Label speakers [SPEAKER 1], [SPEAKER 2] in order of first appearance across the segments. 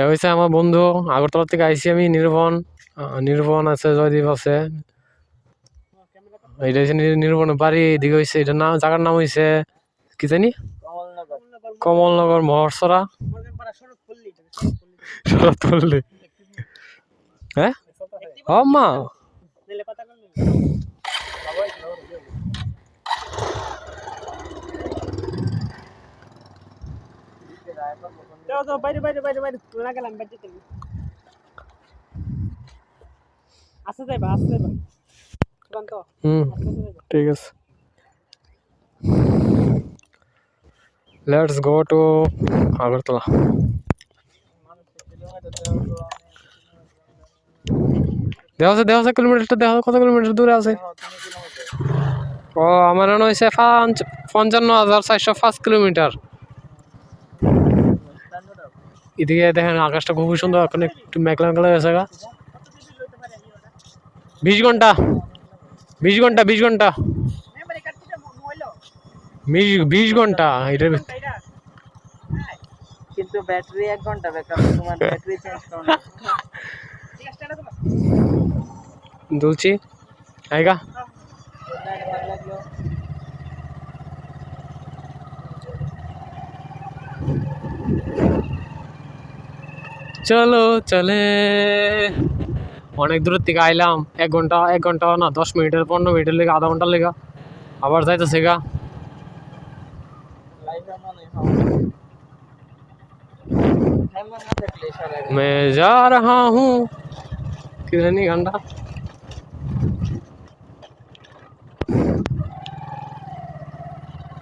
[SPEAKER 1] হয়েছে আমার বন্ধু আগরতলা থেকে আইসি আমি নির্ভন নির্ভন আছে জয়দীপ আছে এটা হচ্ছে নির্ভনের বাড়ি এদিকে হয়েছে এটার নাম জায়গার নাম হয়েছে কি জানি কমলনগর মহরসরা শরৎপল্লী হ্যাঁ মা
[SPEAKER 2] বাইরে বাইরে বাইরে বাইরে না গেলাম বাইরে চলে আসতে যাইবা
[SPEAKER 1] ঠিক আছে লেটস গো টু আগরতলা দেওয়া আছে কিলোমিটারটা দেখা কত কিলোমিটার দূরে আছে ও আমার মনে হয়েছে 55,405 কিলোমিটার এদিকে দেখেন আকাশটা খুবই সুন্দর এখন একটু মেঘলা মেঘলা হয়েছে 20 ঘন্টা 20 ঘন্টা 20 ঘন্টা 20 ঘন্টা এটার
[SPEAKER 2] কিন্তু ব্যাটারি 1 ঘন্টা ব্যাকআপ তোমার ব্যাটারি চেঞ্জ করো না
[SPEAKER 1] দুলছি আইগা চলো চলে অনেক দূরের থেকে আইলাম 1 ঘন্টা না 10 মিনিটের 15 মিনিটের লেগে আধা ঘন্টার লেগে আবার যাইতেছে গা मैं जा रहा हूँ किधर नहीं घंटा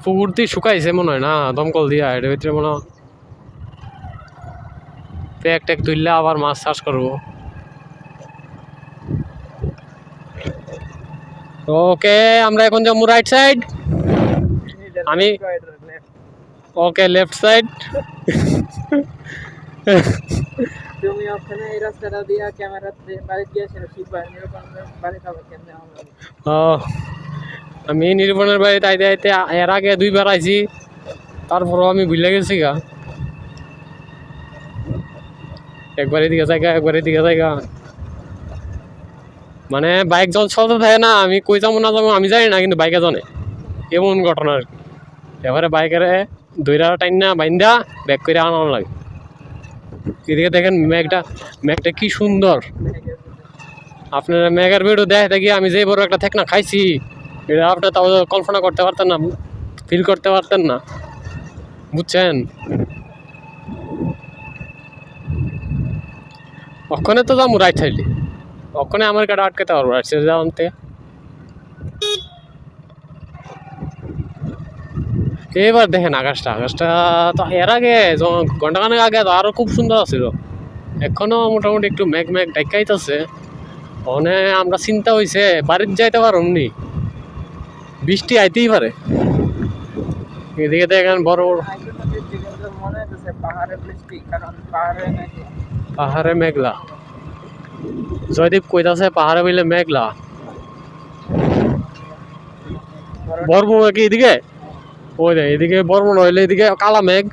[SPEAKER 1] পুকুরটি শুকাইছে মনে হয় না দমকল দিয়া এর ভিতরে মনে হয় প্যাক ট্যাক তুললে আবার মাছ চাষ করবো ওকে আমরা এখন যাবো রাইট সাইড আমি ওকে লেফট সাইড
[SPEAKER 2] তুমি ওখানে এই রাস্তাটা দিয়া ক্যামেরা বাড়ি গিয়েছিল শিববা নিরূপণ বাড়ি খাবো কেমনে আমরা
[SPEAKER 1] আমি নিরূপণের বাড়িতে আইতে আইতে এর আগে 2 বার আইছি তারপরও আমি ভুলে গেছি গা একবার এদিকে জায়গা মানে বাইক যখন চলতে থাকে না আমি কই যাবো না যাবো আমি জানি না কিন্তু বাইকে জানে এমন ঘটনা আর কি এবারে বাইকের দইরা টাইন না বাইন্দা ব্যাক করে আনানো লাগে এদিকে দেখেন মেঘটা কি সুন্দর আপনারা মেঘের ভিডিও দেখতে গিয়ে আমি যে বড় একটা থেকনা খাইছি এটা আপনার তাও কল্পনা করতে পারতেন না ফিল করতে পারতেন না বুঝছেন ওখানে তো যাবো রাইট সাইডে ওখানে আমার গাড়ি আটকাতে পারবো রাইট সাইডে যাওয়াতে এবার দেখেন আকাশটা তো এর আগে ঘন্টাখানেক আগে তো আরো খুব সুন্দর ছিল এখনো মোটামুটি একটু মেঘ ডাকাইতেছে ওখানে আমরা চিন্তা হয়েছে বাড়িতে যাইতে পারমনি বৃষ্টি আইতেই পারে এদিকে দেখেন বড় বড় পাহাড়ে মেঘলা জয়দীপ কইতাছে পাহাড়ে বইলে মেঘলা বর্ম কি এদিকে ওই দেখ এদিকে বর্ম নইলে এদিকে কালা মেঘ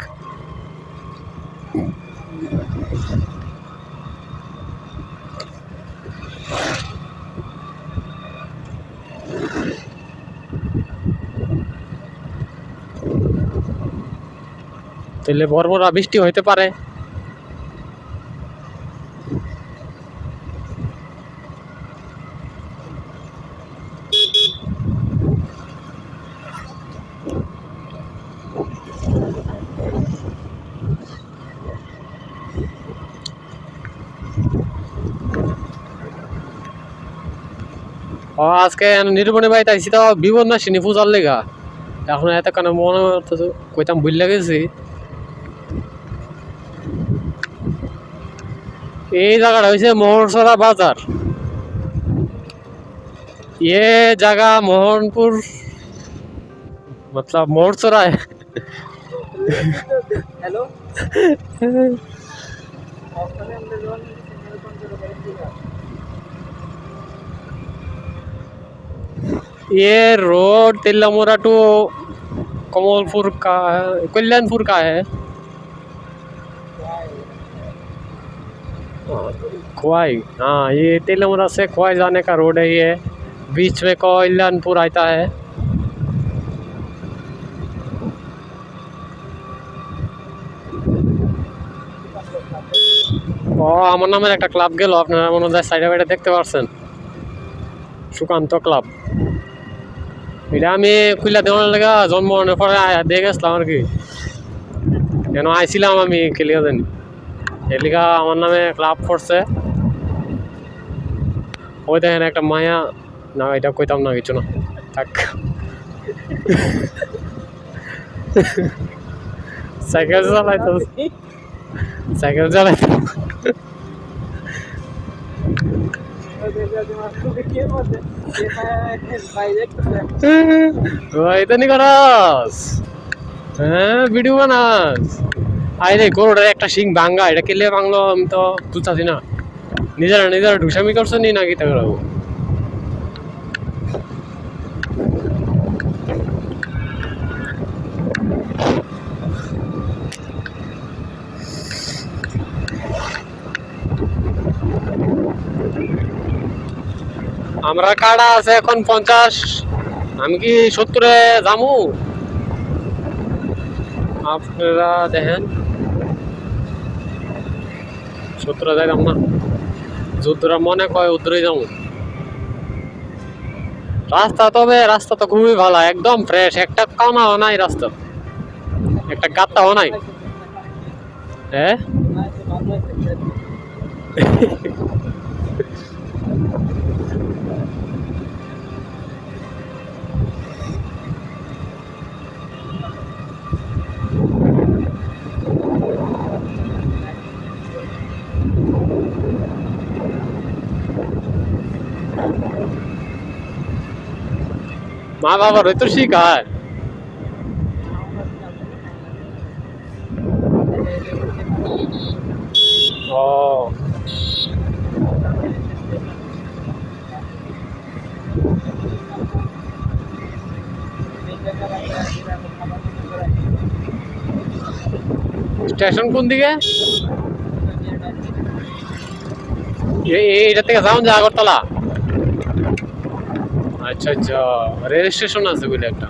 [SPEAKER 1] তাহলে বর্বরা বৃষ্টি হইতে পারে আজকে নিরূপণী বাড়িতে আইসি তো বিপদ না শুনি পূজার লেগা এখন এতক্ষণ মনে কইতাম ভুল গেছি এই জায়গাটা হয়েছে মোহরসরা বাজার ये जगह मोहनपुर मतलब मोहरसरा है
[SPEAKER 2] हेलो
[SPEAKER 1] ये रोड तिल्लामुरा टू कमलपुर का है, कल्याणपुर का है। खोवाई, हाँ ये तेलंगाना से खोवाई जाने का रोड है ये। बीच में कल्याणपुर आता है। ও আমার নামের একটা ক্লাব গেল, আপনারা মনে হয় সাইডে বাইডে দেখতে পাচ্ছেন, সুকান্ত ক্লাব। এটা আমি খুললা দেওয়ার লেগা জন্মগ্রহণের পরে দিয়ে গেছিলাম আর কি, কেন আইছিলাম আমি কেলিয়া জানি, এর লিগা আমার নামে ক্লাব করছে। ওই দেখেন একটা মায়া, না এটা কইতাম না, কিছু না থাক। সাইকেল চালাইতো, সাইকেল চালাইতো। এটা নি করাস, হ্যাঁ ভিডিও বানাস। আরে গরুটার একটা শিং ভাঙ্গা, এটা কেলে ভাঙলো আমি তো বুঝতেছি না। নিজেরা নিজেরা ঢুসামি করছো নি নাকি তা করবো। আমরা কাড়া আছে এখন 50, আমি কি 70-এ যামু, আপনারা দেখেন। 70-এ যাইলাম না, যুদ্ধরা মনে কয় উদ্রে যাবো। রাস্তা তবে রাস্তা তো খুবই ভালো, একদম ফ্রেশ, একটা কানাও নাই রাস্তা, একটা গাত্তাও নাই। হ্যাঁ মা বাবার তো শিখায়। ও স্টেশন কোন দিকে? এইটা থেকে যাও যা আগরতলা। আচ্ছা আচ্ছা, রেল স্টেশন আছে বলে একটা।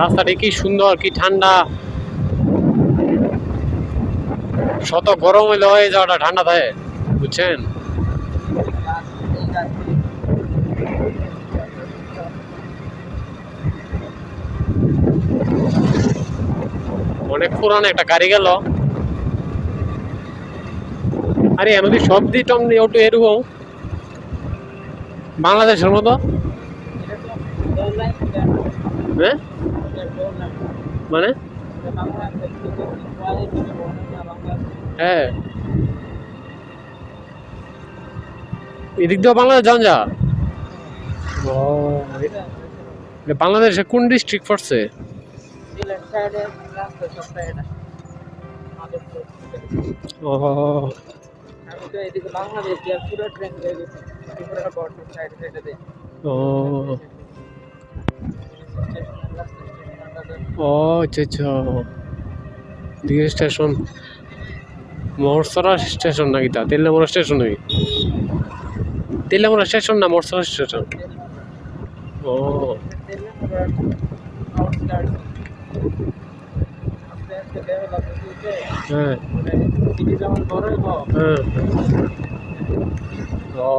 [SPEAKER 1] রাস্তাটি কি সুন্দর, কি ঠান্ডা, শত গরম হইলে এই জায়গাটা ঠান্ডা থাকে, বুঝছেন। অনেক পুরান একটা গাড়ি গেল। আরে এমনি সব দিতাম ওটু এরকম বাংলাদেশের মতো, হ্যাঁ মানে হ্যাঁ এদিক দিয়ে বাংলাদেশ যান যা। ও বাংলাদেশে কোন ডিস্ট্রিক্ট পড়ছে? ও ও ও আচ্ছা আচ্ছা, দিকে স্টেশন মরসরা স্টেশন নাকি তা? তেলেমুরা স্টেশন নাকি? তেলেমুরা স্টেশন না মরসরা স্টেশন? ও হ্যাঁ হ্যাঁ ও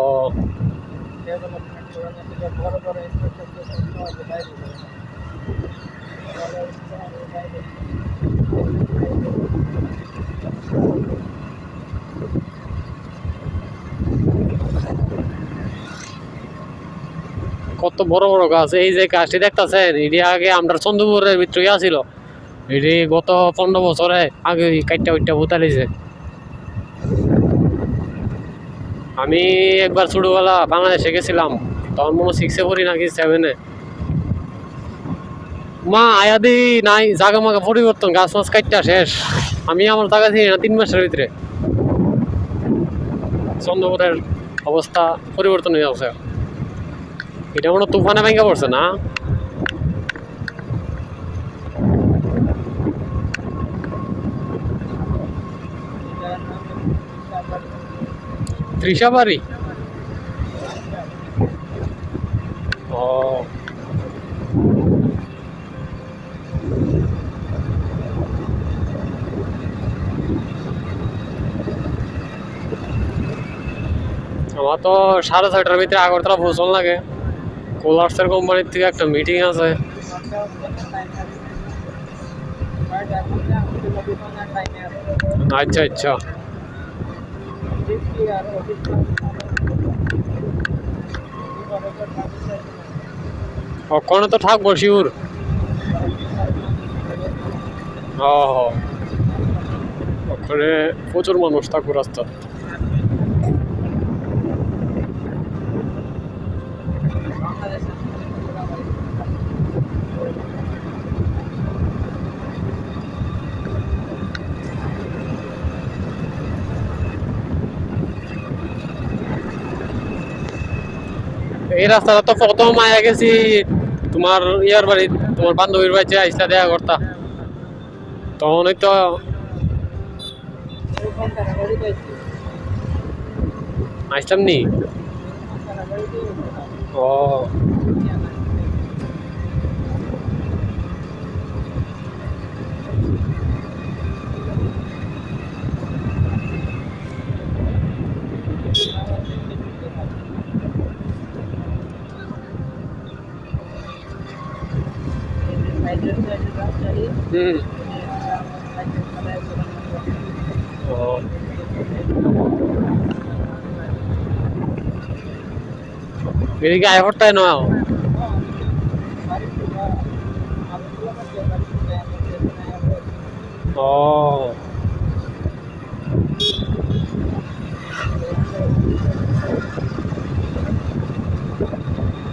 [SPEAKER 1] কত বড় বড় গাছ। এই যে গাছটি দেখতেছেন, এটি আগে আমরা চন্দ্রপুরের ভিতরে আসিল, এটি গত 15 বছরে আগে কাইটটা উইটটা ভুতালিছে। আমি একবার ছোটবেলা বাংলাদেশে গেছিলাম, তখন মনে 6-এ পড়ি নাকি 7-এ। মা আয়াদি নাই, জাগা মাগা পরিবর্তন, গাছ মাছ কাটটা শেষ। আমি আমার জায়গা ছিলি না 3 মাসের ভিতরে, চন্দ্রপুরের অবস্থা পরিবর্তন হয়ে যাচ্ছে। এটা মনে হয় তুফানে ভেঙে পড়ছে না? ত্রিশাবাড়ি। ও আমার তো 6:30টার ভিতরে আগরতলা পৌঁছানো লাগে। কোলার্সের কোম্পানির থেকে একটা মিটিং আছে। আচ্ছা আচ্ছা। ওখানে তো থাকবো শিউর। ও ওখানে প্রচুর মানুষ থাকবো রাস্তা। এই রাস্তাটা তো প্রথম আয়া গেছি তোমার ইয়ার বাড়ি, তোমার বান্ধবীর বাড়িতে আইসা দেখা করতা, তখনই তো আইসলাম নি। ও হুম। ও এদিকে আয় হরতায় না। ও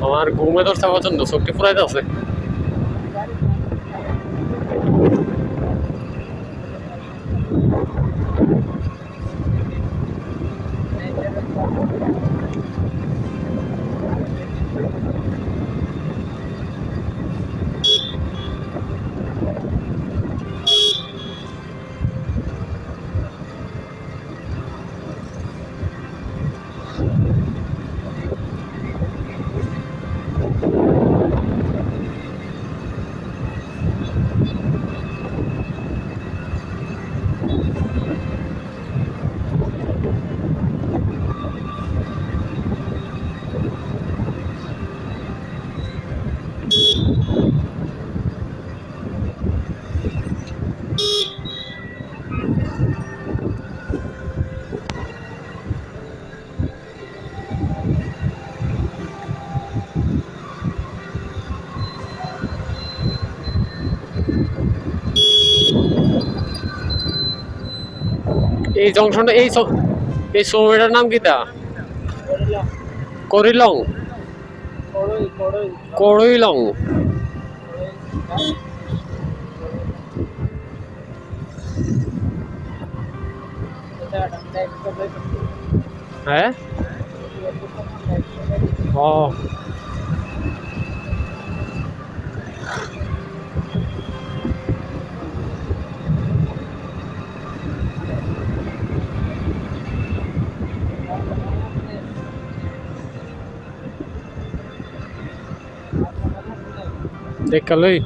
[SPEAKER 1] আমার ঘুমে ধরছে পছন্দ, চোখটি ফুরাইতে আছে। এই জংশনটা এই সময়টার নাম কিতা? করিলং। করইলং। হ্যাঁ। ও দেখালই।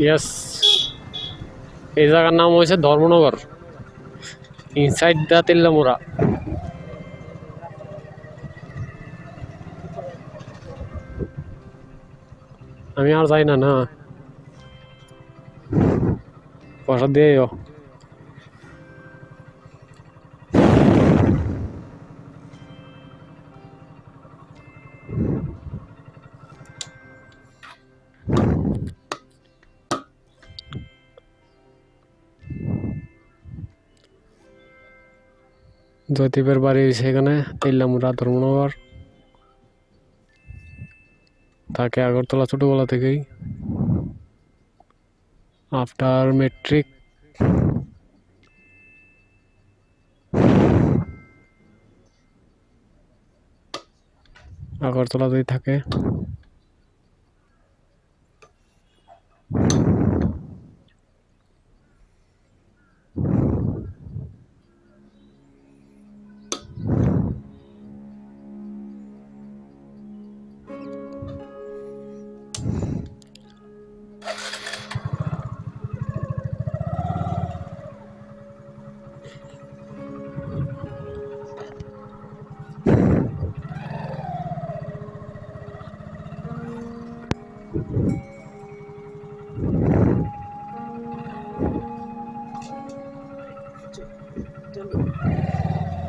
[SPEAKER 1] ইয়েস, এই জায়গার নাম হয়েছে ধর্মনগর, ইনসাইড দা তেল্লামুড়া। আমি আর যাই না না, পয়সা দিয়ে জয়দীপের বাড়ি সেখানে তেল্লামুড়া ধর্মনগর। তাকে আগরতলা ছোটবেলা থেকেই। আফটার মেট্রিক আগরতলাতেই থাকে।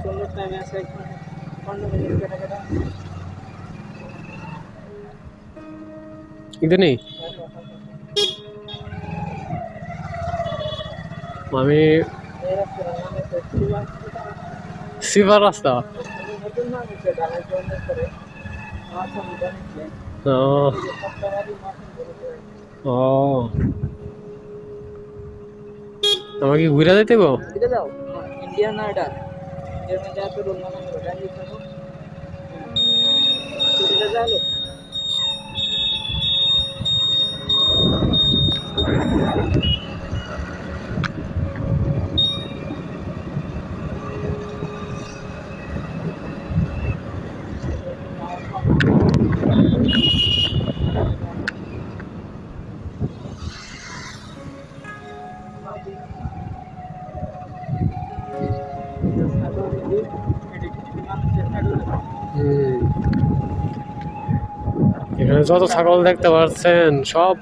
[SPEAKER 2] চলো টাইম আছে 15 মিনিট কেটে
[SPEAKER 1] ইদে নেই আমি
[SPEAKER 2] এই রাস্তার নাম হচ্ছে শিবা
[SPEAKER 1] সিভার রাস্তা।
[SPEAKER 2] নতুন নাম হচ্ছে ঢালাই জয়েন করে মাখন বানিয়েছে
[SPEAKER 1] ও
[SPEAKER 2] সপ্তাহবাদী মাখন করে
[SPEAKER 1] ও আমাকে ঘুরে যেতে গো।
[SPEAKER 2] এটা দাও ইন্ডিয়া না এটা এর মধ্যে এত রোল নাম আছে গাড়ি থাকো এটা জানো
[SPEAKER 1] এখানে যত ছাগল দেখতে পাচ্ছেন সব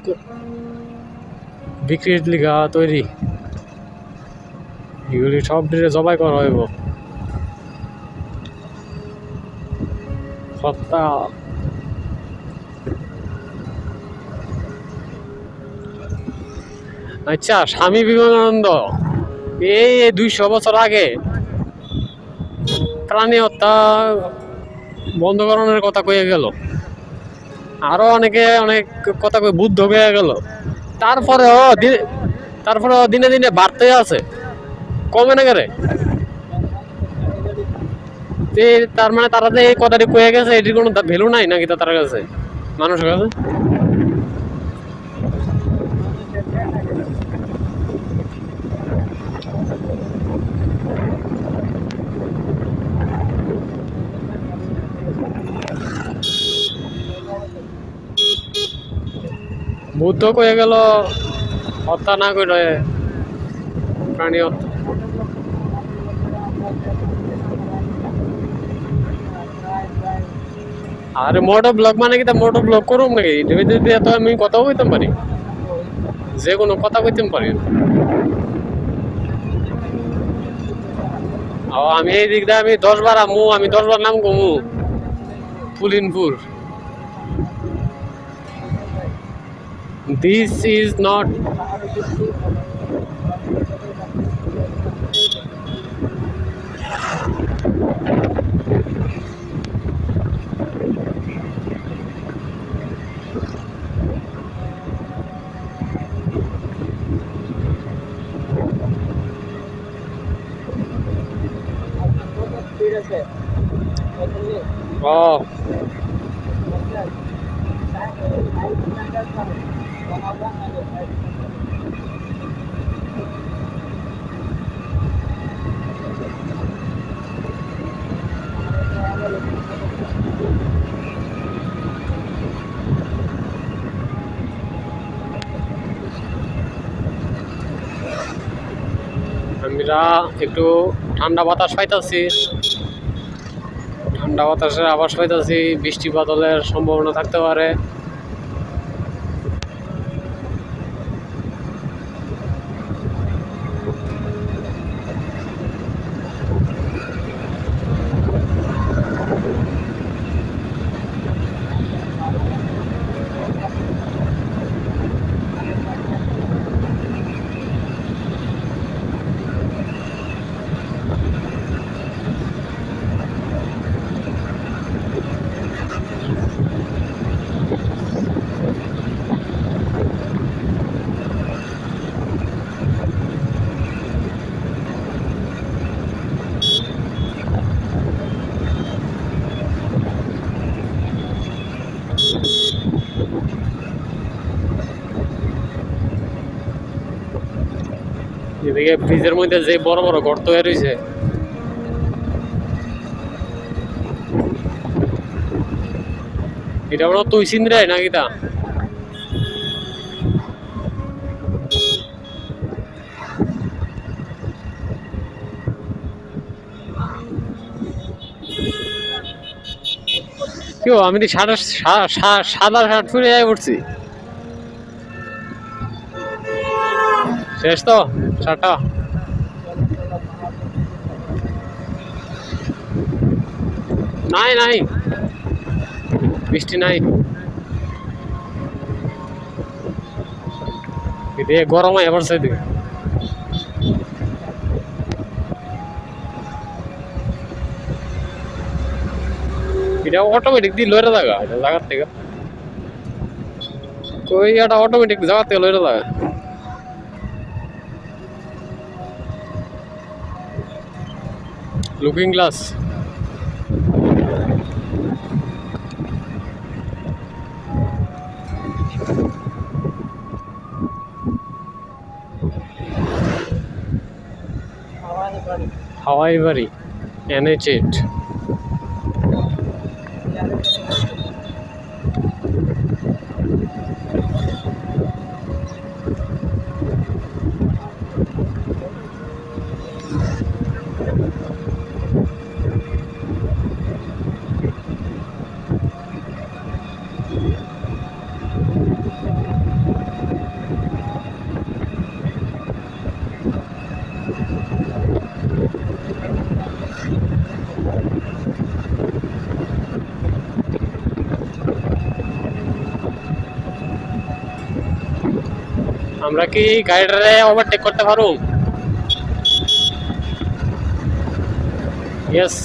[SPEAKER 1] বিক্রির লিগা তৈরি। এগুলি সব দিনে জবাই করা হইব সপ্তাহ। আচ্ছা, স্বামী বিবেকানন্দ এই 200 বছর আগে প্রাণী হত্যা বন্ধ করানোর কথা কয়ে গেল। আরো অনেকে অনেক কথা কয়ে বুদ্ধ হয়ে গেল। তারপরেও দিনে দিনে বাড়তে আছে, কমে না করে। তার মানে তারা যে এই কথাটি কয়ে গেছে এটির কোনো ভ্যালু নাই নাকি তার কাছে, মানুষের কাছে? বুদ্ধ কয়ে গেল হত্যা না করে প্রাণী হত্যা। আরে মোটো ব্লগ মানে কি, তা মোটো ব্লগ করুম নাকি? তো আমি কথা কইতাম পারি, যে কোনো কথা কইতাম পারি। আমি এই দিক দিয়ে আমি 10 বার আমু, আমি 10 বার নাম কমু। পুলিনপুর, দিস ইজ নট। ও আমরা একটু ঠান্ডা বাতাস পাইতাছি, ঠান্ডা বাতাসের আভাস পাইতাছি। বৃষ্টি বাদলের সম্ভাবনা থাকতে পারে। এদিকে ব্রিজের মধ্যে যে বড় বড় গর্ত হয়ে রয়েছে, এটা বড় তুই চিন্দ্রায় নাকি তা কেউ আমি তো সাদা সাদা শার্ট পরে যাই পড়ছি। শেষ তো শার্টটা নাই নাই বৃষ্টি নাই, এদিকে গরম হয়ে পড়ছে এদিকে। এটা অটোমেটিক দিয়ে লইরা জায়গা জায়গার থেকে ওই এটা অটোমেটিক জায়গা থেকে লইরা জায়গা। লুকিং গ্লাস
[SPEAKER 2] हमारे बड़ी
[SPEAKER 1] হাওয়াই বাড়ি NH8 আমরা কি গাড়িটারে ওভারটেক করতে পারবো? ইয়েস,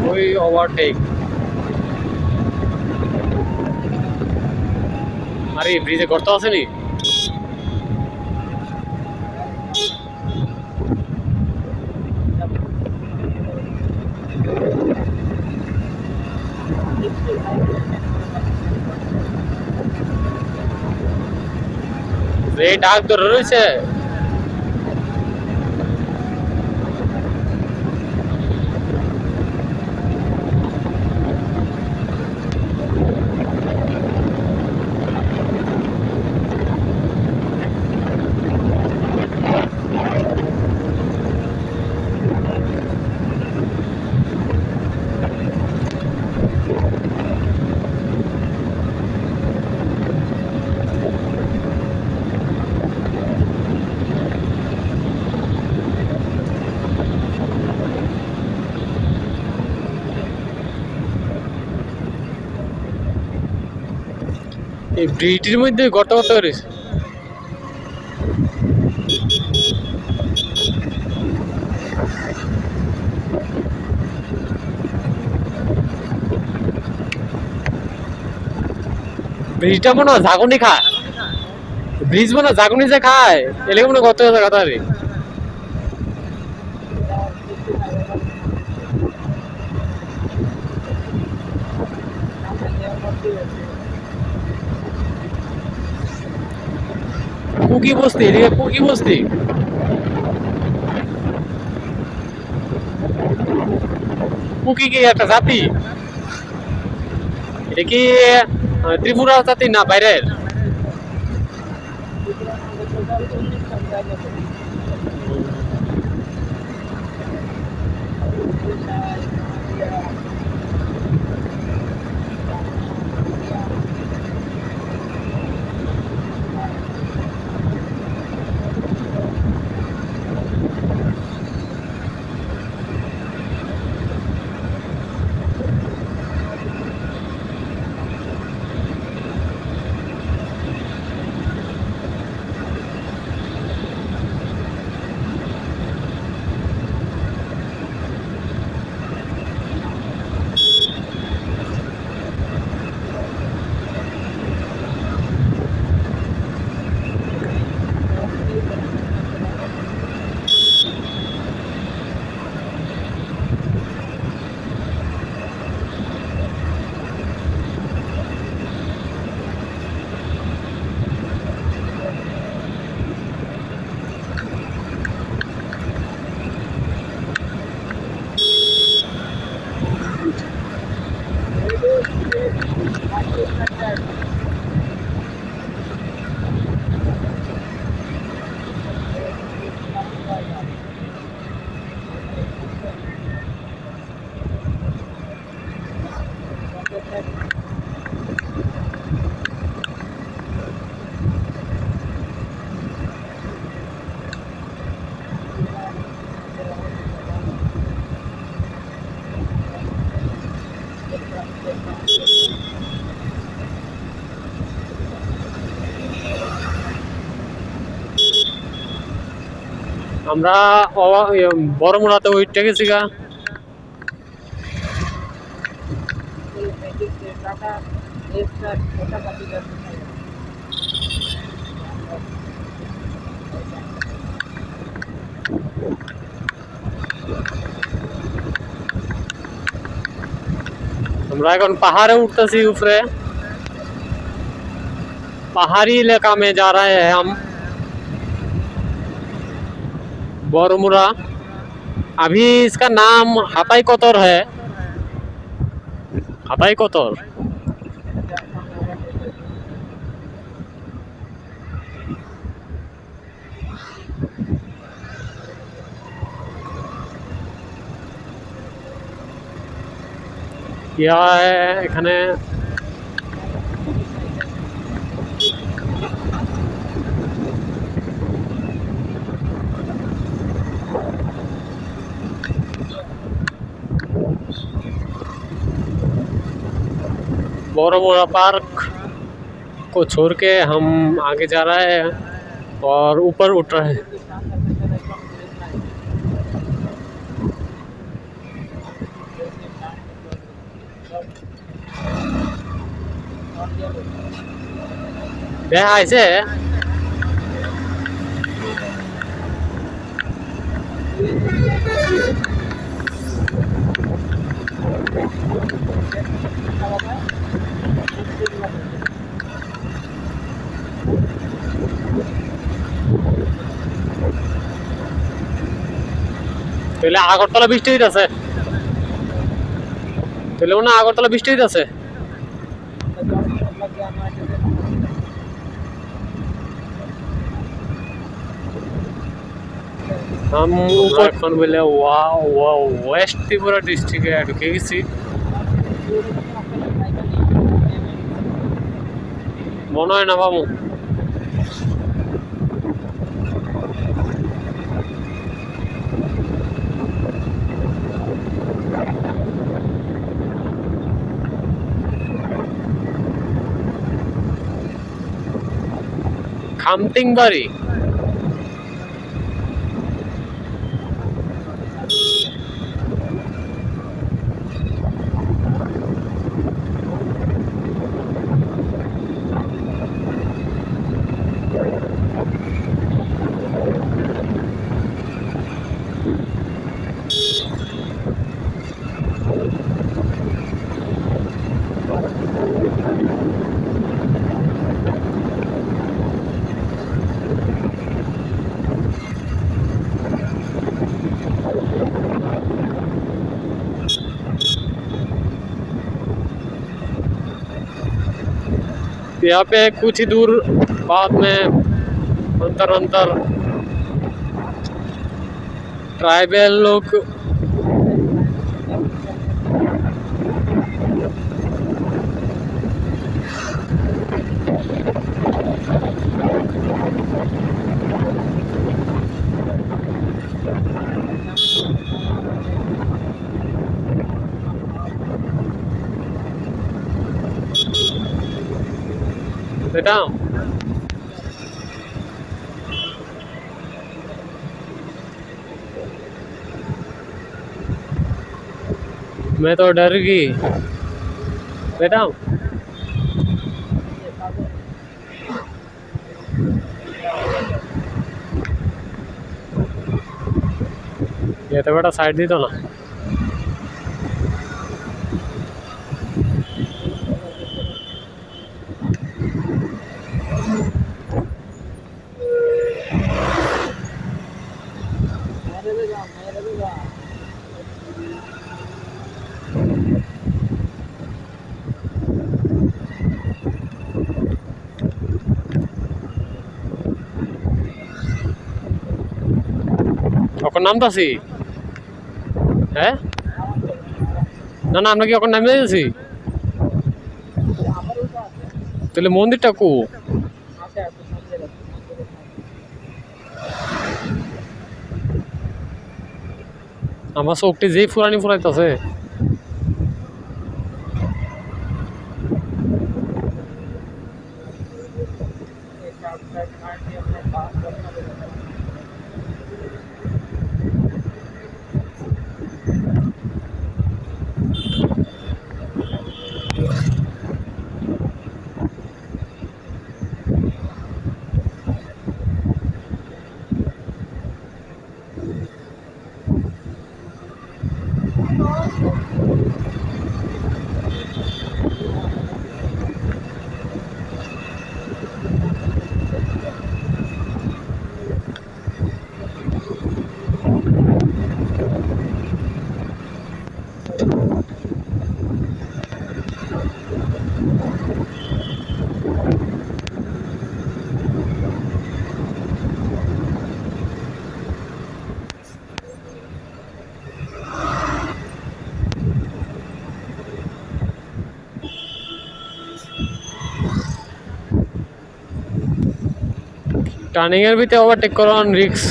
[SPEAKER 1] ওই ওভারটেক। আরে ব্রিজে গর্ত আছে নি? এই ডাক ধরে রয়েছে এই ব্রিজটির মধ্যে গর্ত গর্ত রয়েছে। ব্রিজটা মনে হয় ঝাঁকুনি খায়, ব্রিজ মনে হয় ঝাঁকুনি যে খায় এলে মনে হয় গর্ত হয়ে কথা রে। কুকি বস্তি, এদিকে কুকি বস্তি। কুকি কি একটা জাতি? এটা কি ত্রিপুরা জাতি না বাইরের? আমরা বড় মোড়াতে উঠে গেছি গা।
[SPEAKER 2] टाटा एक साथ छोटा पार्टी कर
[SPEAKER 1] আমরা এখন पहाड़े उठतेছি ऊपरे। पहाड़ी इलाका में जा रहे हैं हम। बोरमुरा अभी इसका नाम हाताई कोतर है। हाताई कोतर क्या है এখানে बोरमुरा पार्क को छोड़ के हम आगे जा रहे हैं और ऊपर उठ रहे हैं। ऐसे তাহলে আগরতলা বৃষ্টি হইতাছে। তাহলে মনে হয় আগরতলা বৃষ্টি হইতাছে। हम ऊपर এখন বলে ওয়েস্ট ত্রিপুরা ডিস্ট্রিক্টে ঢুকে গেছি। মনে হয় না বাবু। খামতিংবাড়ি यहाँ पे कुछ ही दूर बाद में अंतर ट्राइबल लोग बेटा मैं तो डर गई बेटा। ये तो बेटा साइड दी तो ना। নামতাছি হ্যাঁ না না আমরা কি এখন নামে যাচ্ছি
[SPEAKER 2] আমার ওটা আছে
[SPEAKER 1] তাহলে মন্দিরটা কো
[SPEAKER 2] আছে আছে মন্দির আছে মন্দিরের
[SPEAKER 1] আমার চোখটি যেই ফুরানি ফুরাইতেছে
[SPEAKER 2] এই কাজটা মারতে আমরা পাস করতে হবে
[SPEAKER 1] টার্নিং এর ভিতরে ওভারটেক করার রিস্ক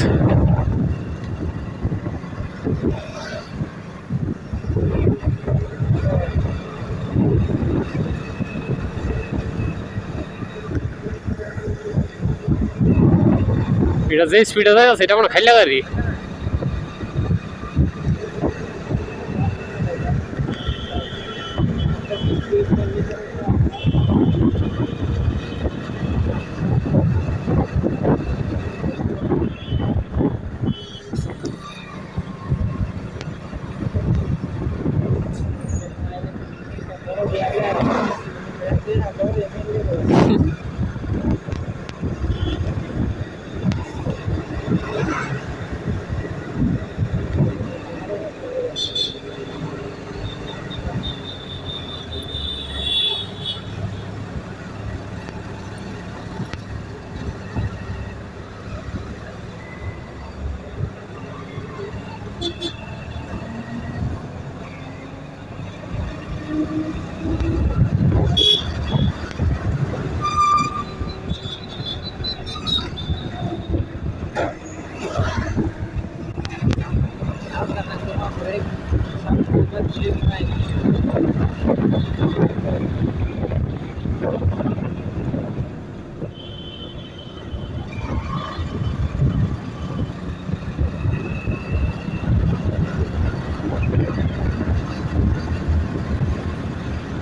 [SPEAKER 1] এটা যে স্পিডে যায় সেটা মনে খাইলা গাড়ি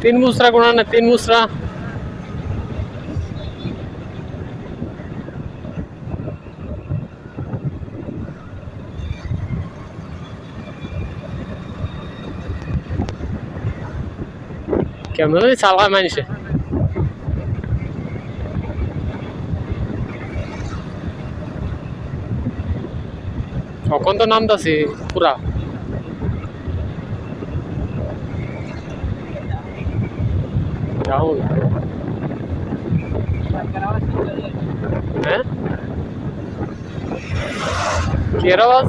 [SPEAKER 1] तीन मुसरा गुणा ना तीन मुसरा কেমন চালা মানুষে কখন তো নামতাছি পুরা ডাউন হ্যাঁ কি এর আওয়াজ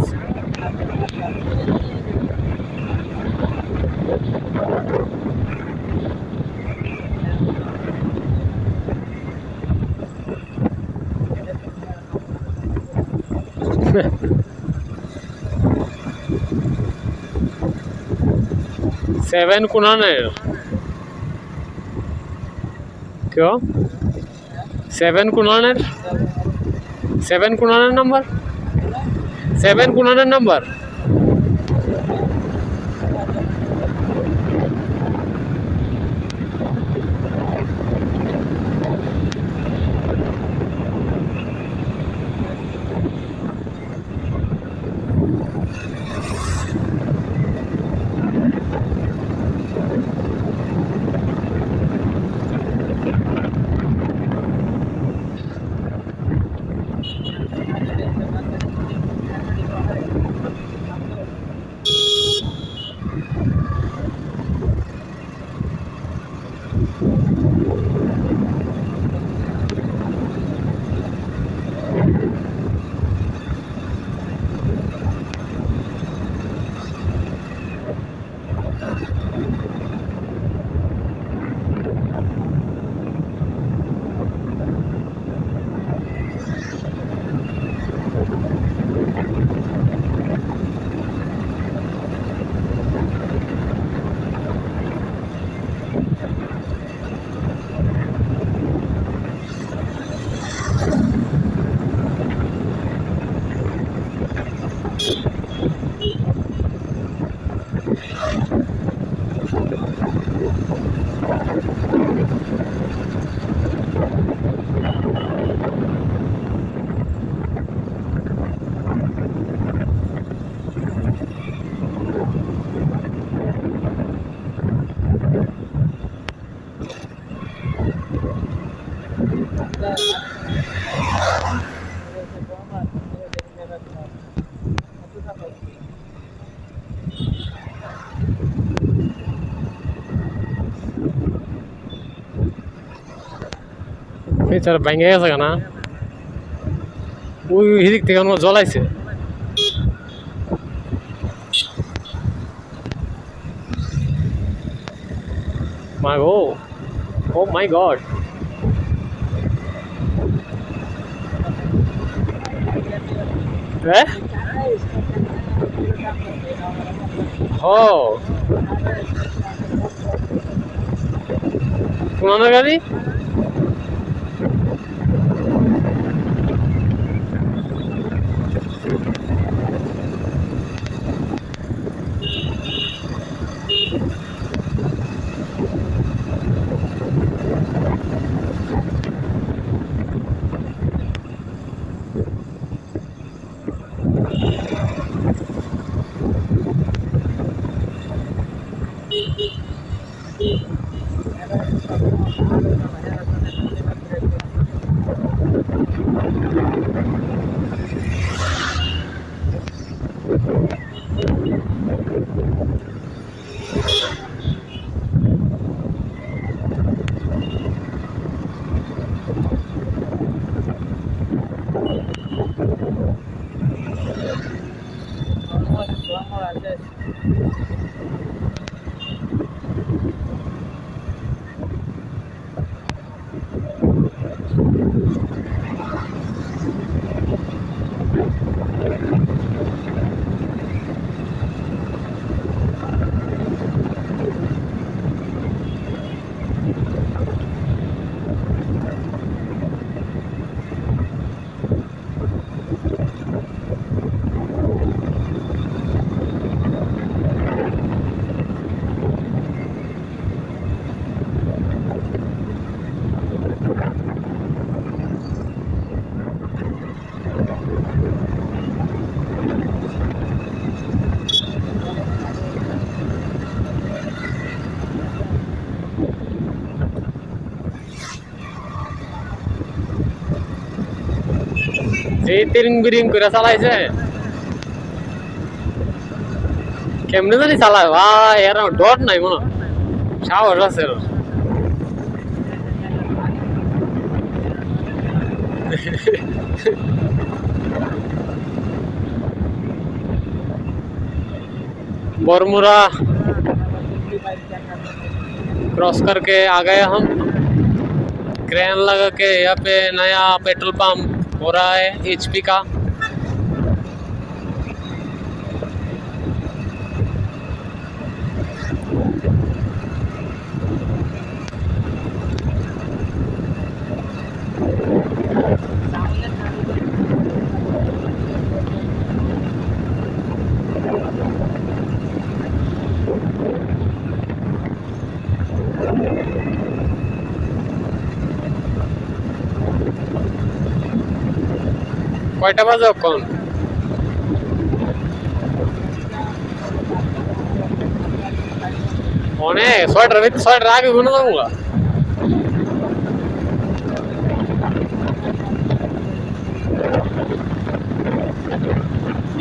[SPEAKER 1] सेवन कुनानेर क्यों सेवन कुनानेर नंबर सेवन कुनानेर नंबर ফিচার ভেঙে গেছে না ওই এদিক থেকে আমার জ্বলাইছে মা গো ও মাই গড হ্যাঁ ও পুরানো গাড়ি যে তিরিং বিরিং করে চালাইছে কেমনে জানি চালায় ভাই এর ডর নাই মনে সাহস আছে এর। बरमुरा क्रॉस करके आ गए हम क्रेन लगा के यहाँ पे नया पेट्रोल पंप हो रहा है एचपी का কয়টা বাজে এখন অনেক ছয়টার আগে ঘুরে যাবো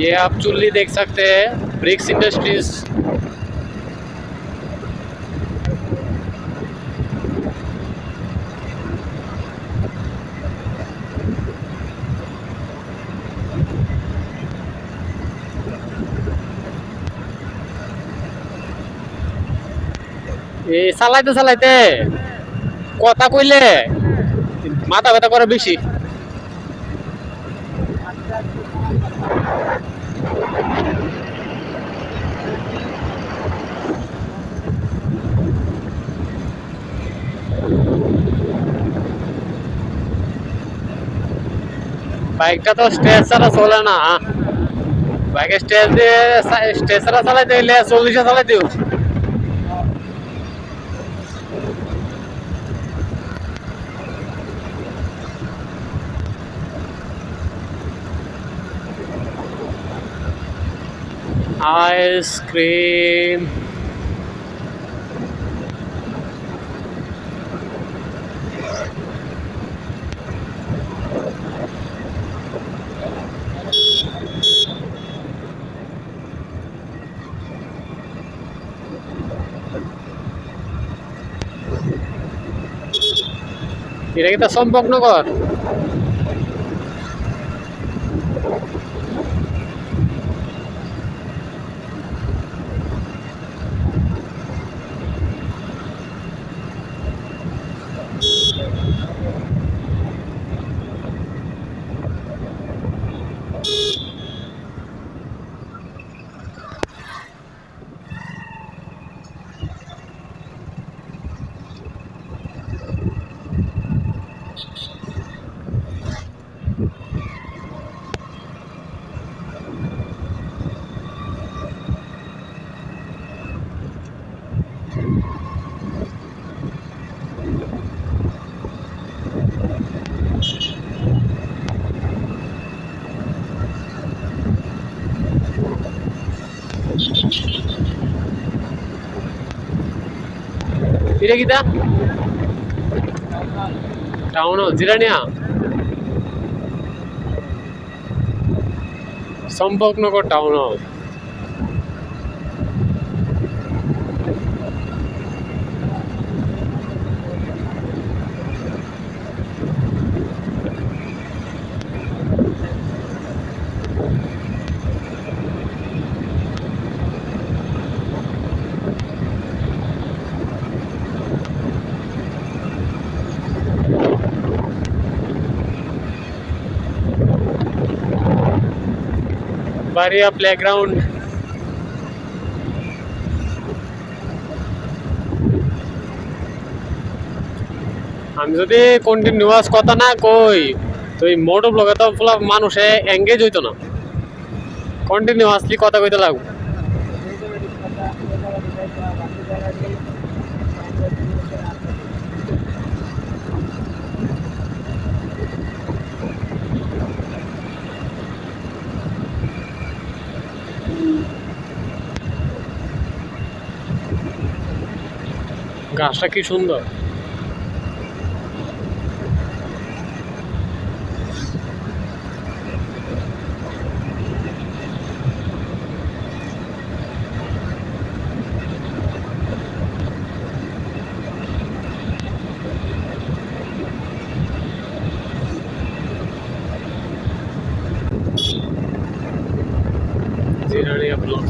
[SPEAKER 1] ये आप चुल्ली देख सकते हैं ब्रिक्स इंडस्ट्रीज এই চালাইতে চালাইতে কথা কইলে মাথা ব্যথা করে বেশি বাইকটা তো স্টেজ ছাড়া চলে না বাইকের স্টেজ ছাড়া চালাইতে গেলে 40-এ চালাইতে হবে आइसक्रीम এটা কি তার চম্পকনগর? এটা কি তা town Jirania Champaknagar town hall. বাড়িয়া প্লেগ্রাউন্ড। আমি যদি কন্টিনিউয়াস কথা না কই তো এই মোটো ব্লগে তো মানুষে এঙ্গেজ হইতো না, কন্টিনিউয়াসলি কথা কইতে লাগবে। গাছটা কি সুন্দর। জিরানিয়া ব্লক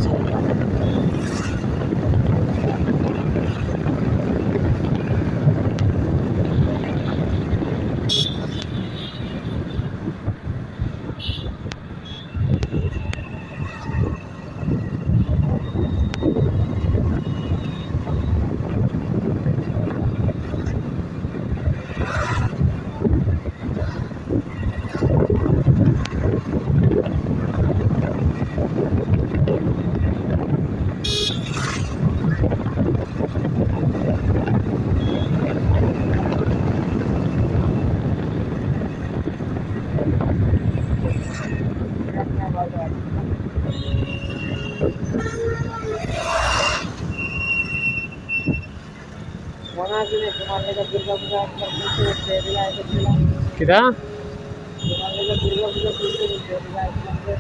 [SPEAKER 2] মনে আছে যে তোমার লেগে দুর্গা পূজা একবার ঘুরতে ঘুরতে এদিকে এসেছিলাম।
[SPEAKER 1] কিটা
[SPEAKER 2] তোমার লেগে দুর্গা পূজা ঘুরতে ঘুরতে এদিকে আসলাম যে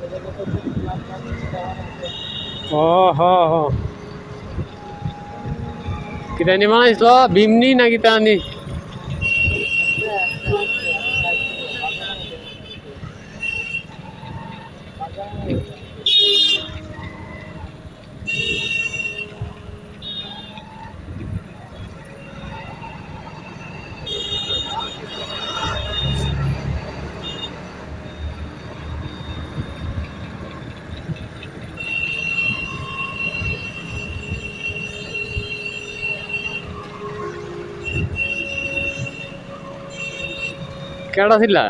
[SPEAKER 2] এদিকে তো দেখলাম কেমন আছে।
[SPEAKER 1] ও হ হ কিটা নি বানাইছিল বিমনি না কিটা নি? কেডা ছিলা?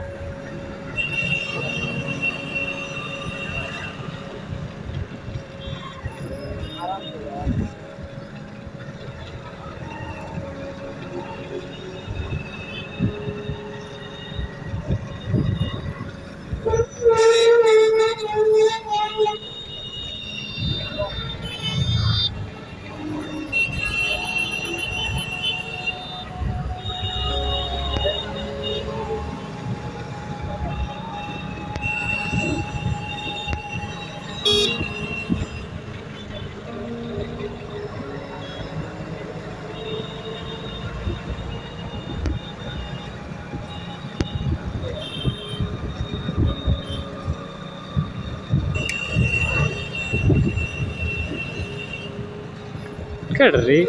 [SPEAKER 1] ಕಡ್ರಿ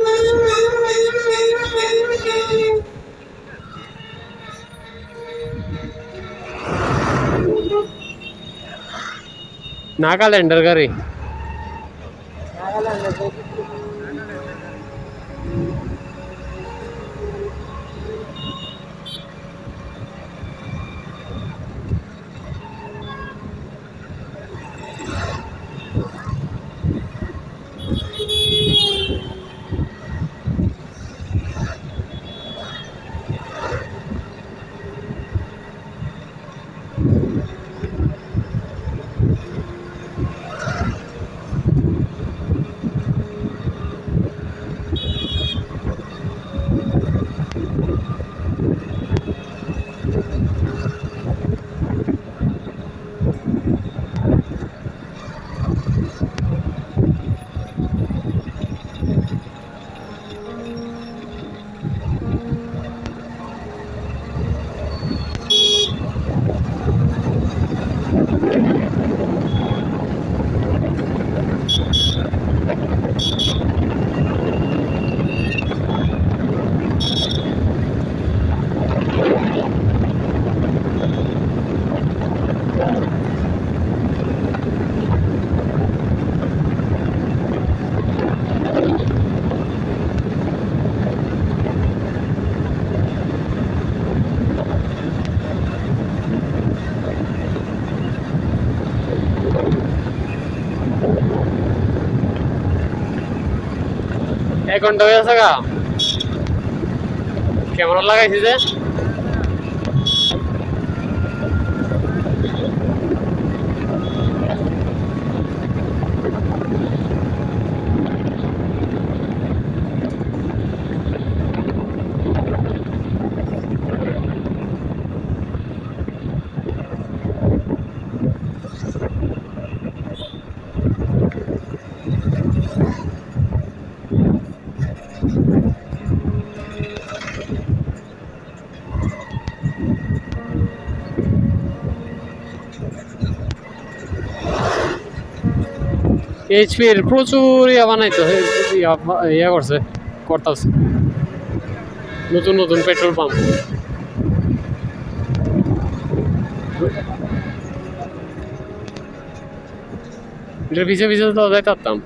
[SPEAKER 1] ನಾಗಾಲ್ಯಾಂಡರ್ ಗಾರಿ
[SPEAKER 2] ನಾಗಾಲ್ಯಾಂಡ್
[SPEAKER 1] এক ঘন্টা হয়ে গেছে গা ক্যামেরা লাগাইছি যে এইচপির প্রচুর ইয়া বানাইতো ইয়া করছে করতেছে নতুন নতুন পেট্রোল পাম্প এটার পিছিয়ে পিছিয়ে তো যাইতে পারতাম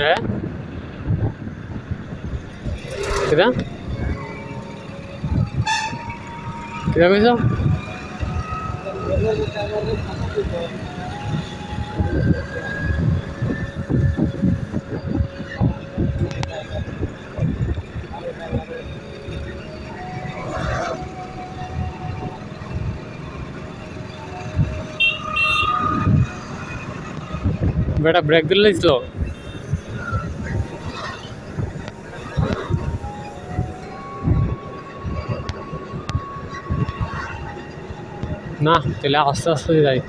[SPEAKER 1] হ্যাঁ কিরা কিরা কইছ বেটা ব্রেক দিলে স্লো না তাহলে আস্তে আস্তে যাই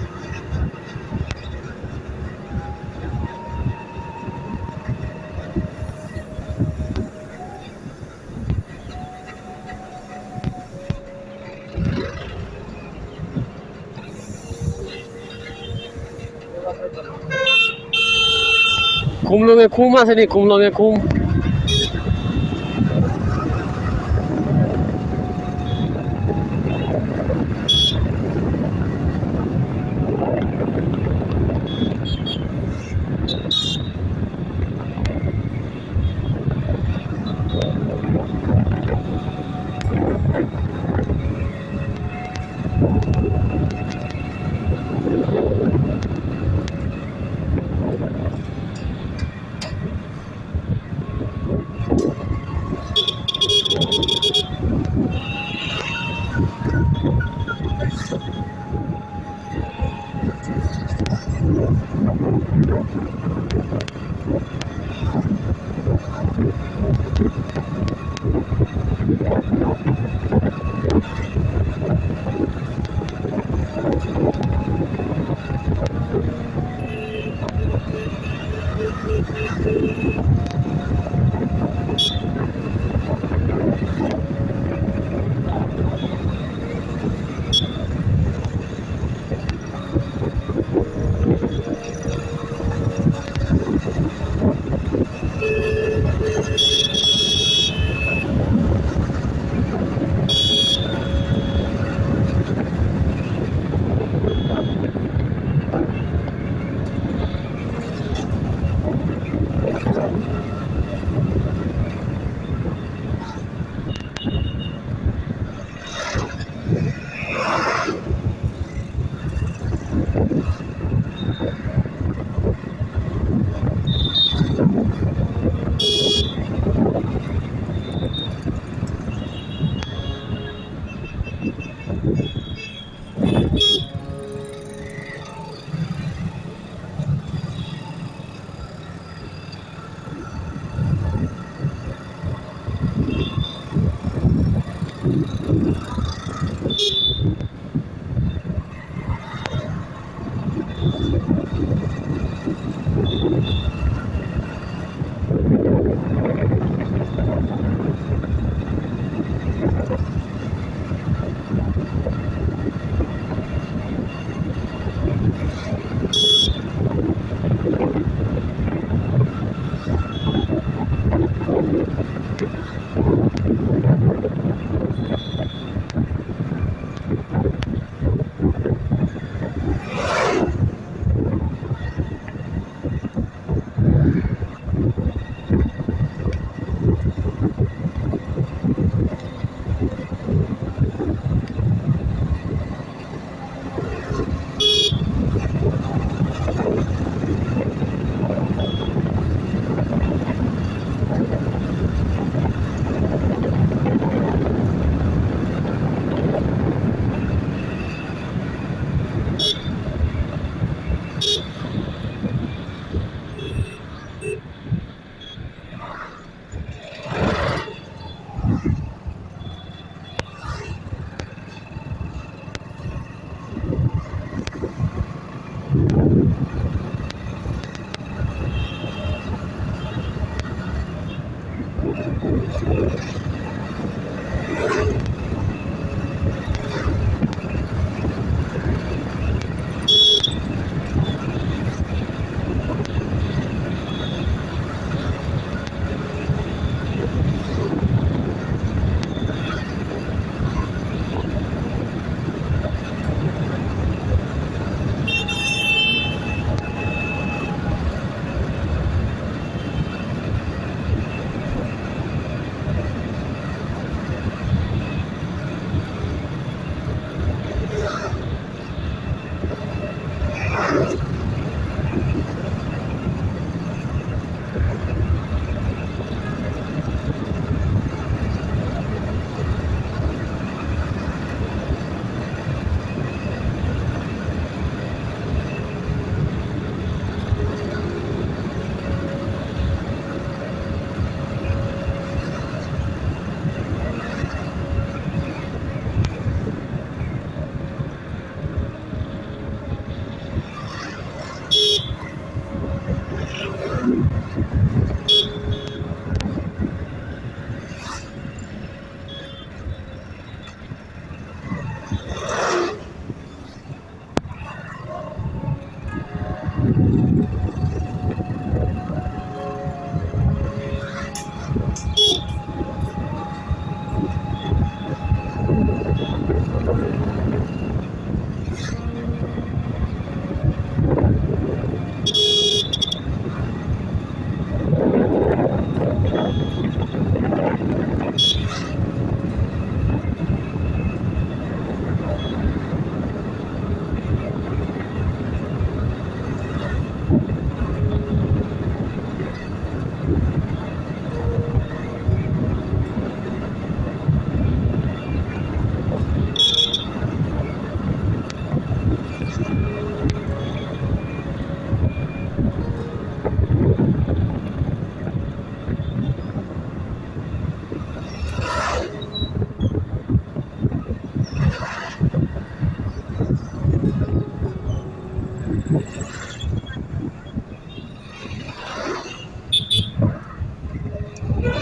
[SPEAKER 1] কুমলঙে কুম আছে নি কুমলঙে কুম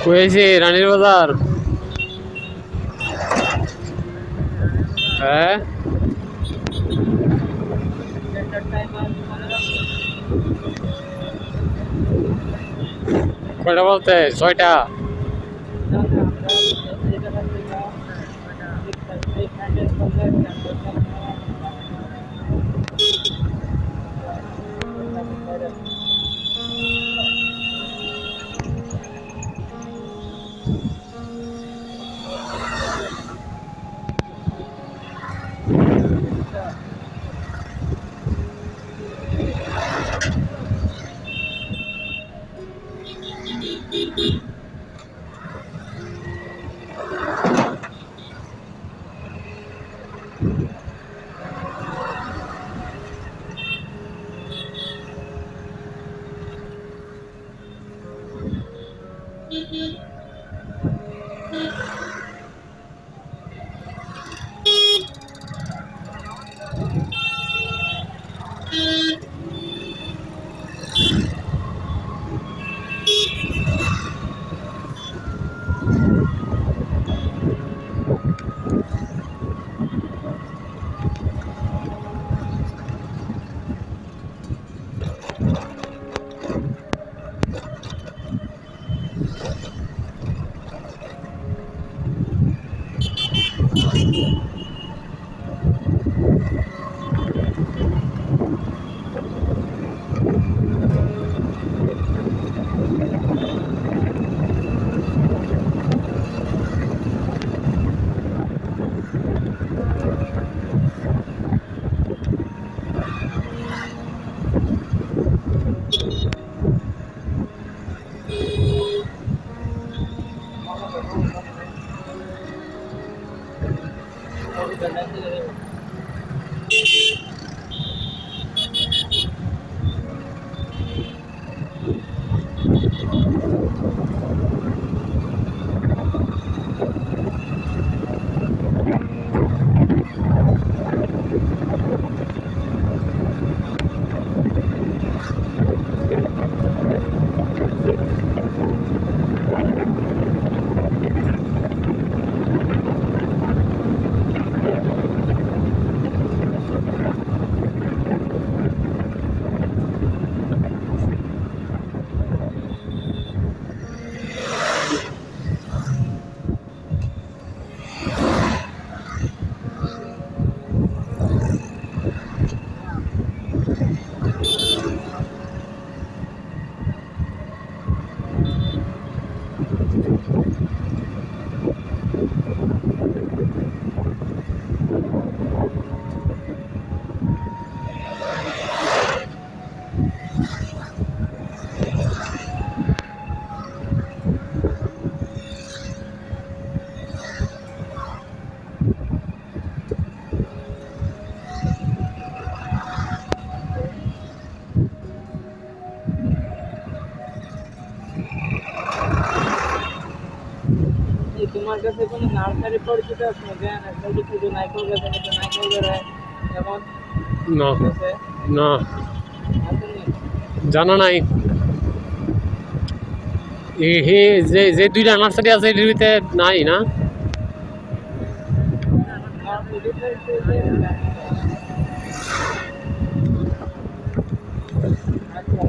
[SPEAKER 1] কইছি রানীর বাজার। হ্যাঁ
[SPEAKER 2] স্ট্যান্ডার্ড টাইম আর মনে রাখো
[SPEAKER 1] কয়টা বলতে 6টা।
[SPEAKER 2] আমরা এই জায়গা থেকে এই হ্যান্ডেল করলে স্ট্যান্ডার্ড টাইম তোমার কাছে কোনো নার্সারি পরিচিত আছে জ্ঞান একটা শুধু নাইকল গাছ আমি তো নাইকল গাছ এমন
[SPEAKER 1] না
[SPEAKER 2] আছে
[SPEAKER 1] না
[SPEAKER 2] আসেনি
[SPEAKER 1] জানা নাই। হে যে যে দুইটা নার্সারি আছে এটির ভিতরে নাই না।
[SPEAKER 2] আর ডিফারেন্ট আচ্ছা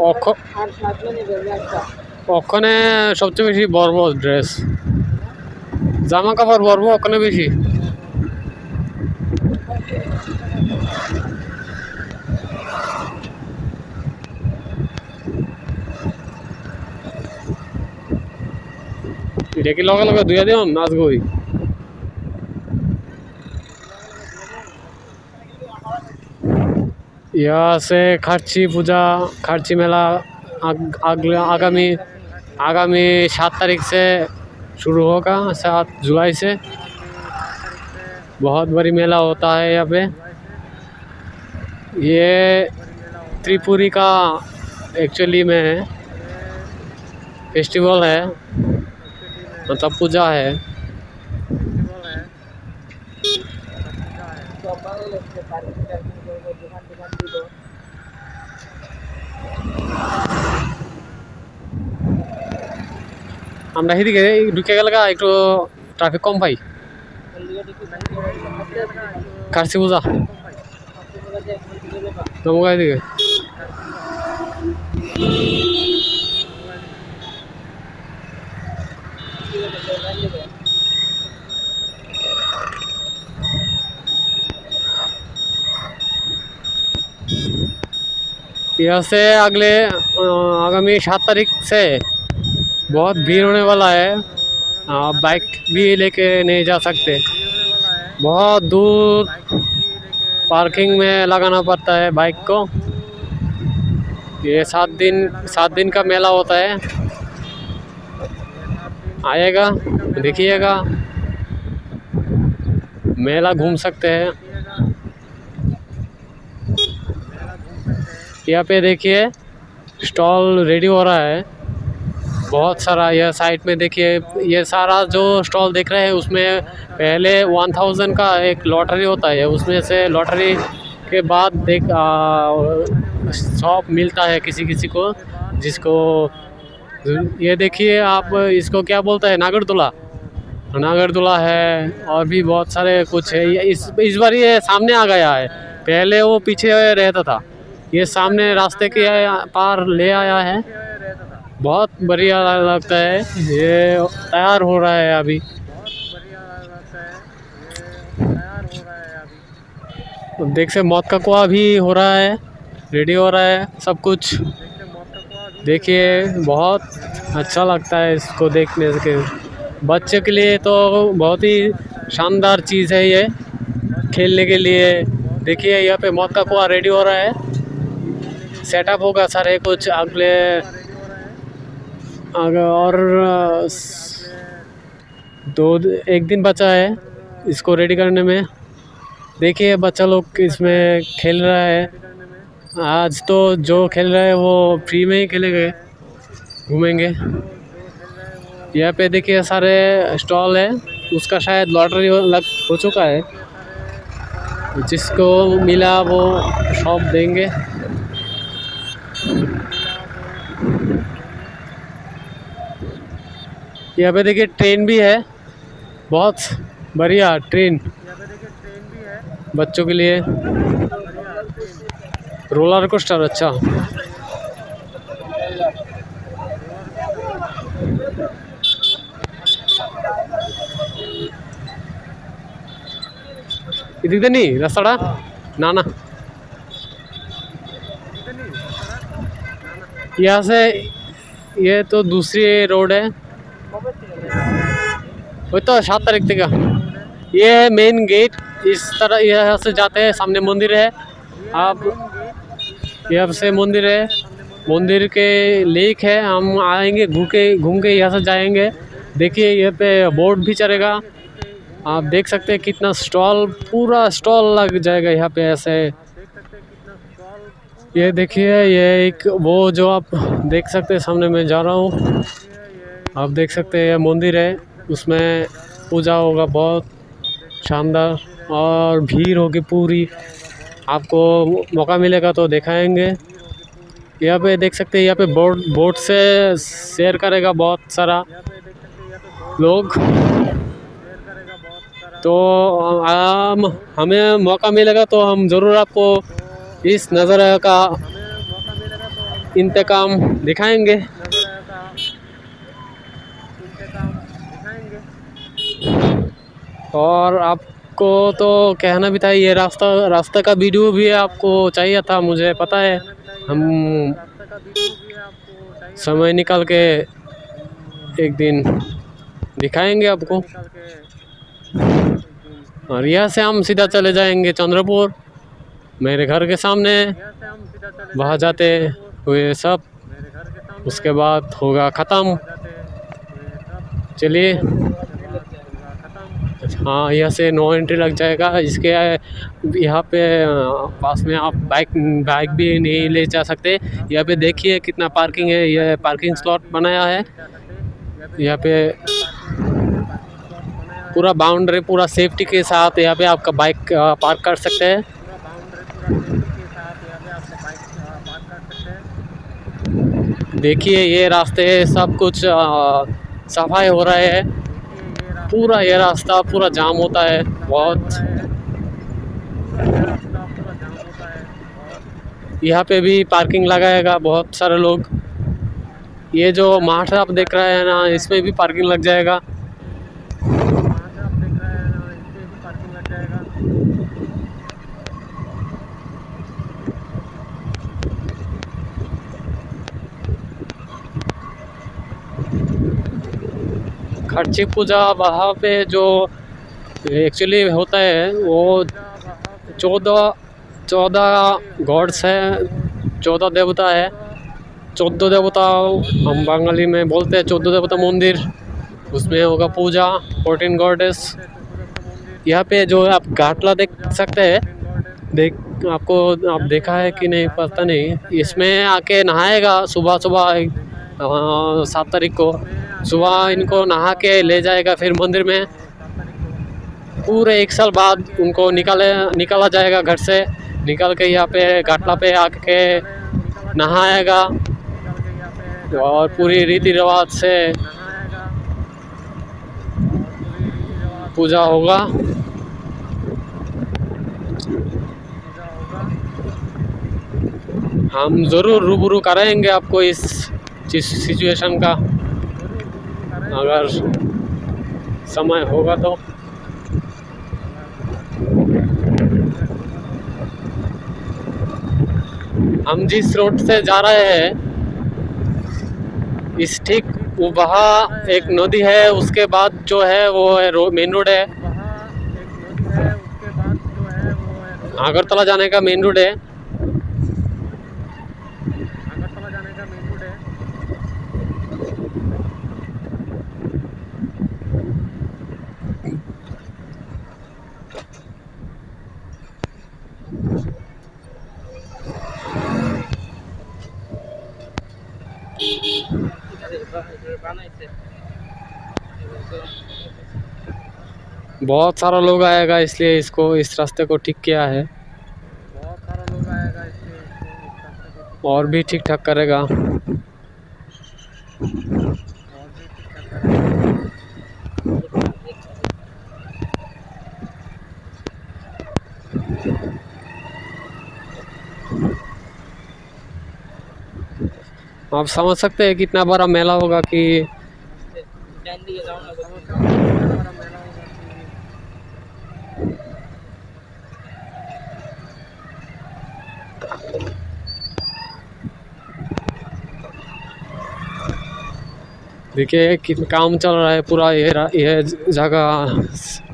[SPEAKER 2] আর সাথে নেবে একটা
[SPEAKER 1] ওখানে সবচেয়ে বেশি বড় ড্রেস, জামা কাপড় বড় ওখানে বেশি। এটা কি লগে লগে দুইয়া দিও নাচ গই। यहाँ से खार्ची पूजा खार्ची मेला आगामी आगामी 7 तारीख से शुरू होगा, 7 जुलाई से। बहुत बड़ी मेला होता है यहाँ पे। ये त्रिपुरी का एक्चुअली में फेस्टिवल है, मतलब पूजा है।
[SPEAKER 2] সবাই লাগছে পার্কিং টার্কিং করবো, দোকান টোকান দিব।
[SPEAKER 1] আমরা সেদিকে ঢুকে গেলে একটু ট্রাফিক কম পাই। খার্চি পূজা দমগাই দিকে। यहाँ से अगले आगामी 7 तारीख से बहुत भीड़ होने वाला है। आप बाइक भी लेके नहीं जा सकते, बहुत दूर पार्किंग में लगाना पड़ता है बाइक को। ये 7 दिन का मेला होता है। आएगा देखिएगा, मेला घूम सकते हैं। यहाँ पे देखिए स्टॉल रेडी हो रहा है बहुत सारा। यह साइड में देखिए, ये सारा जो स्टॉल देख रहे हैं उसमें पहले 1000 का एक लॉटरी होता है, उसमें से लॉटरी के बाद शॉप मिलता है किसी किसी को, जिसको ये देखिए आप, इसको क्या बोलता है, नागरदुला है। और भी बहुत सारे कुछ है। इस बार ये सामने आ गया है, पहले वो पीछे रहता था, ये सामने रास्ते के पार ले आया है। बहुत बढ़िया लगता है। ये तैयार हो रहा है अभी। देख से मौत का कुआं भी हो रहा है, रेडी हो रहा है सब कुछ। देखिए बहुत अच्छा लगता है इसको देखने के। बच्चे के लिए तो बहुत ही शानदार चीज़ है ये, खेलने के लिए। देखिए यहाँ पे मौत का कुआं रेडी हो रहा है, सेटअप होगा सारे कुछ अगले और 1 दिन बचा है इसको रेडी करने में। देखिए बच्चा लोग इसमें खेल रहा है। आज तो जो खेल रहा है वो फ्री में ही खेलेंगे, घूमेंगे। यहाँ पे देखिए सारे स्टॉल है, उसका शायद लॉटरी हो चुका है, जिसको मिला वो शॉप देंगे। यहाँ पे देखिए ट्रेन भी है, बहुत बढ़िया ट्रेन बच्चों के लिए। रोलर कोस्टर, अच्छा। इधर नहीं रास्ता ना ना, यहाँ से ये तो दूसरी रोड है। वो तो 7 तारीख का ये है मेन गेट। इस तरह यहाँ से जाते हैं, सामने मंदिर है। आप यहाँ से मंदिर है, मंदिर के लेक है। हम आएंगे घूम के यहाँ से जाएंगे। देखिए यहाँ पे बोर्ड भी चलेगा, आप देख सकते हैं कितना स्टॉल, पूरा स्टॉल लग जाएगा यहाँ पे ऐसे। ये देखिए ये एक वो जो आप देख सकते हैं सामने मैं जा रहा हूँ, आप देख सकते हैं मंदिर है, उसमें पूजा होगा बहुत शानदार और भीड़ होगी पूरी। आपको मौका मिलेगा तो दिखाएंगे। यहाँ पे देख सकते हैं, यहाँ पे बोट से शेयर करेगा बहुत सारा लोग। तो हमें मौका मिलेगा तो हम ज़रूर आपको इस नज़ारे का इंतकाम दिखाएंगे।
[SPEAKER 2] नज़ारा का इंतकाम दिखाएंगे।
[SPEAKER 1] और आपको तो कहना भी था, ये रास्ता का वीडियो भी आपको चाहिए था, मुझे पता है। हम
[SPEAKER 2] रास्ता का वीडियो भी आपको चाहिए था,
[SPEAKER 1] समय निकाल के एक दिन दिखाएंगे आपको।
[SPEAKER 2] निकाल के एक दिन।
[SPEAKER 1] और यहाँ से हम सीधा चले जाएंगे चंद्रपुर, मेरे घर के सामने
[SPEAKER 2] यहाँ से हम सीधा चले
[SPEAKER 1] वहाँ
[SPEAKER 2] जाएंगे
[SPEAKER 1] जाते
[SPEAKER 2] चंद्रपुर,
[SPEAKER 1] हुए सब,
[SPEAKER 2] मेरे घर के सामने।
[SPEAKER 1] उसके बाद होगा ख़त्म।
[SPEAKER 2] जाते हुए सब,
[SPEAKER 1] चलिए,
[SPEAKER 2] उसके बाद होगा ख़त्म।
[SPEAKER 1] हाँ यहाँ से नो एंट्री लग जाएगा। इसके यहाँ पे पास में आप बाइक बाइक भी नहीं ले जा सकते। यहाँ पे देखिए कितना पार्किंग है, यह पार्किंग स्लॉट बनाया है। यहाँ पे पूरा बाउंड्री पूरा सेफ्टी के साथ यहाँ पे आपका बाइक पार्क कर सकते हैं।
[SPEAKER 2] पूरा बाउंड्री पूरा सेफ्टी के साथ यहाँ पे आपका बाइक पार्क कर सकते हैं।
[SPEAKER 1] देखिए ये रास्ते सब कुछ सफाई हो रहा है। पूरा ये रास्ता पूरा जाम होता है बहुत। यहाँ पे भी पार्किंग लगाएगा बहुत सारे लोग। ये जो मार्ट आप देख रहे हैं ना, इसमें भी पार्किंग लग जाएगा। खर्ची पूजा वहाँ पे जो एक्चुअली होता है वो 14 गॉड्स है, 14 देवता है। 14 देवता हम बंगाली में बोलते हैं 14 देवता मंदिर, उसमें होगा पूजा 14 गॉडेस। यहाँ पे जो आप घाटला देख सकते हैं, आप देखा है कि नहीं पता नहीं। इसमें आके नहाएगा सुबह सुबह 7 तारीख को सुबह इनको नहा के ले जाएगा फिर मंदिर में। पूरे 1 साल बाद उनको निकाला जाएगा घर से, निकल के यहाँ पे घाटला पे आके नहाएगा और पूरी रीति रिवाज से पूजा होगा। हम ज़रूर रूबरू कराएंगे आपको इस सिचुएशन का, अगर समय होगा तो। हम जिस रोड से जा रहे हैं इस ठीक वहाँ एक नदी है, उसके बाद जो है वो है मेन रोड है, अगरतला जाने का मेन रोड है। बहुत सारा लोग आएगा इसलिए इसको इस रास्ते को ठीक किया है।
[SPEAKER 2] बहुत सारा लोग आएगा इसलिए
[SPEAKER 1] और भी ठीक ठाक करेगा। आप समझ सकते हैं कितना बड़ा मेला होगा कि देखिए कि काम चल रहा है पूरा। ये जगह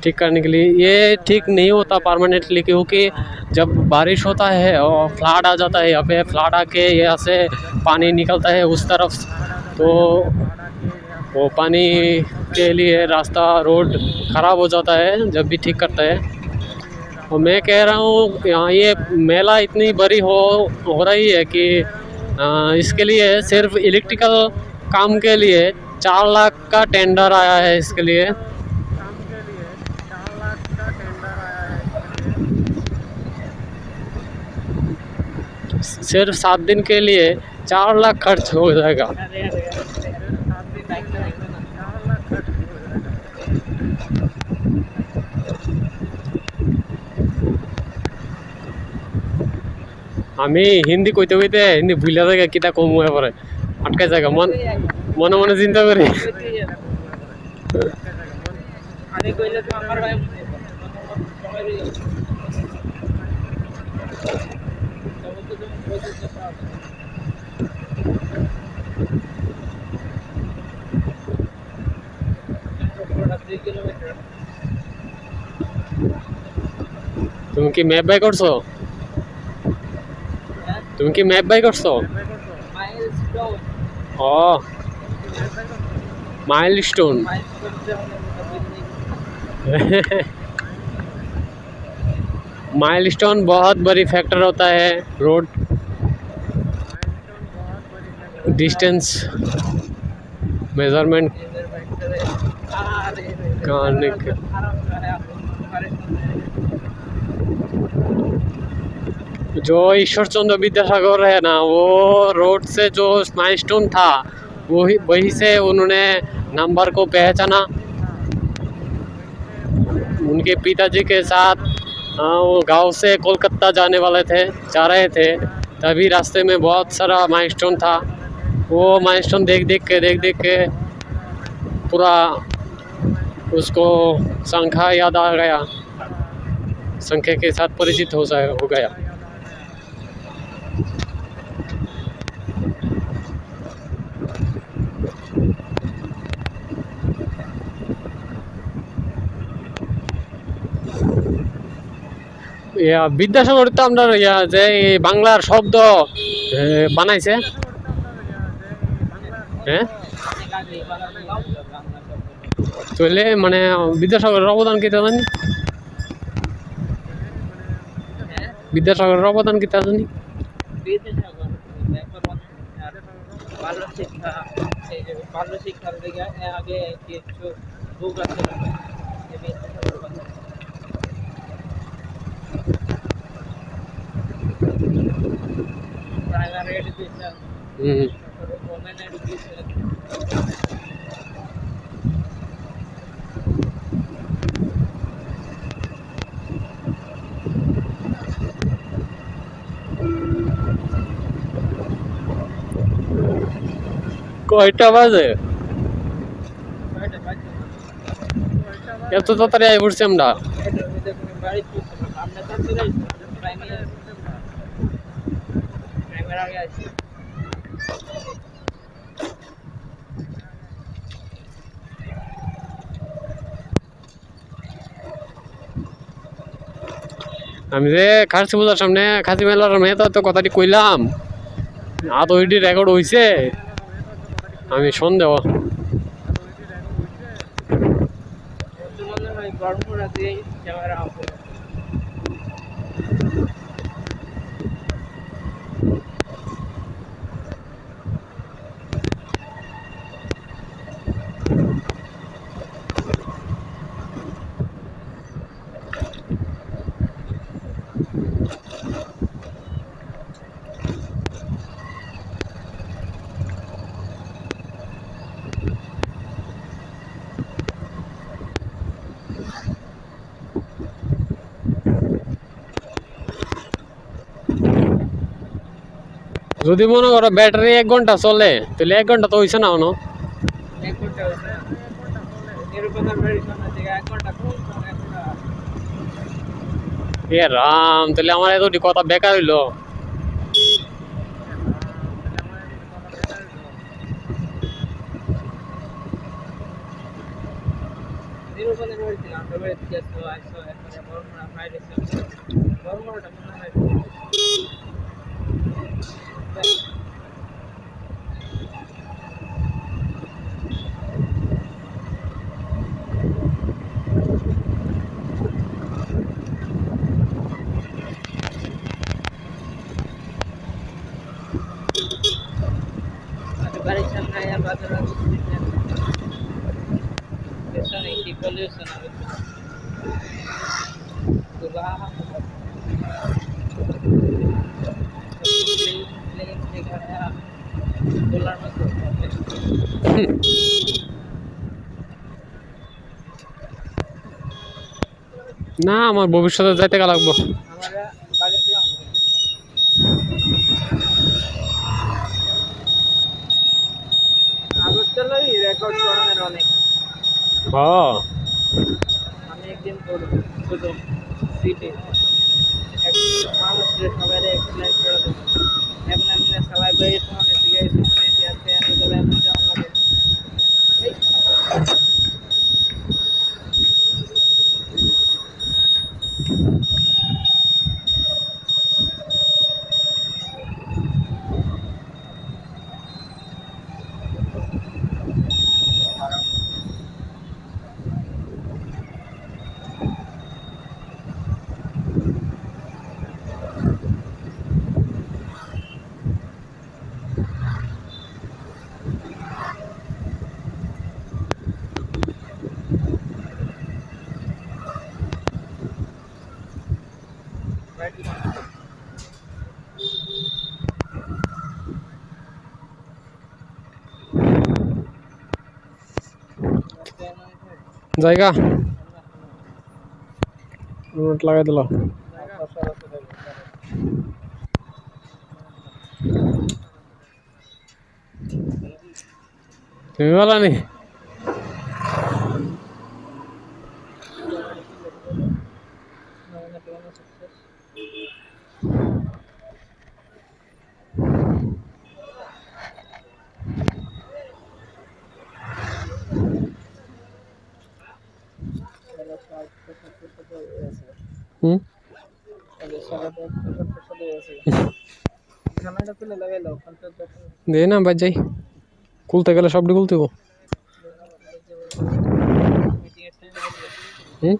[SPEAKER 1] ठीक करने के लिए, ये ठीक नहीं होता परमानेंटली, क्योंकि जब बारिश होता है और फ्लड आ जाता है, यहाँ पे फ्लड आके यहाँ से पानी निकलता है उस तरफ, तो वो पानी के लिए रास्ता रोड ख़राब हो जाता है जब भी ठीक करता है। और मैं कह रहा हूँ यहाँ ये मेला इतनी बड़ी हो रही है कि इसके लिए सिर्फ इलेक्ट्रिकल काम के लिए 4 लाख का टेंडर आया है। इसके लिए सिर्फ 7 दिन के लिए 4 लाख खर्च हो जाएगा। আমি হিন্দি কইতে কইতে হিন্দি ভুলে জায়গা কিতা কম হয়ে পড়ে আটকে জায়গা মনে মনে চিন্তা করি
[SPEAKER 2] আমি কইলে তো আমার ভাই সময় দিয়ে তবে তো তুমি বলতে চাও পুরোটা 2 কিলোমিটার
[SPEAKER 1] তুমি কি ম্যাপ বাই করছো তুমি কি ম্যাপ বাই করছো
[SPEAKER 2] মাইলস্টোন
[SPEAKER 1] ও माइलस्टोन माइलस्टोन बहुत बड़ी फैक्टर होता है रोड डिस्टेंस मेजरमेंट करने के जो ईश्वर चंद्र विद्यासागर है ना वो रोड से जो माइलस्टोन था वही से उन्होंने नंबर को पहचाना उनके पिताजी के साथ वो गांव से कोलकाता जाने वाले थे जा रहे थे तभी रास्ते में बहुत सारा माइलस्टोन था वो माइलस्टोन देख देख के पूरा उसको संख्या याद आ गया संख्या के साथ परिचित हो गया বিদ্যাসাগর তো আমরা যে বাংলার শব্দ বানাইছে হ্যাঁ চলে মানে বিদ্যাসাগরের অবদান কি তা জানি বিদ্যাসাগরের অবদান কি তা জানি
[SPEAKER 2] ভালো শিক্ষার দিকে আগে কিছু বুক আছে primary education, women education.
[SPEAKER 1] কয়টা বাজে এত তাড়াতাড়ি আই পড়ছি আমরা আমি যে খাসি পূজার সামনে খাসি মেলার মেয়ে তো কথাটি কইলাম আদৌ এটি রেকর্ড হইছে আমি সন্দেহ যদি মনে করো ব্যাটারি 1 ঘন্টা চলে তাহলে 1 ঘন্টা তো হইছে না হনো এ রাম তাহলে আমার এত কথা বেকার হইলো না আমার ভবিষ্যতে যাইতে লাগবো।
[SPEAKER 2] অনেক
[SPEAKER 1] হ্যাঁ
[SPEAKER 2] আমি একদিন করবো শুধু সিটে মানুষের সবাই এক্সপ্লেন করে দেবো এমনি এমনি সবাই বই সমানে থেকে সমানে আছে আমি গেলে এমন যেমন লাগে এই
[SPEAKER 1] জায়গা লাগাই দিল তুমি বলা নি হুম
[SPEAKER 2] ক্যামেরাটা তুলে লাগাইলো
[SPEAKER 1] দে না বাদ যাই খুলতে গেলে সবটি খুলতে হবো হুম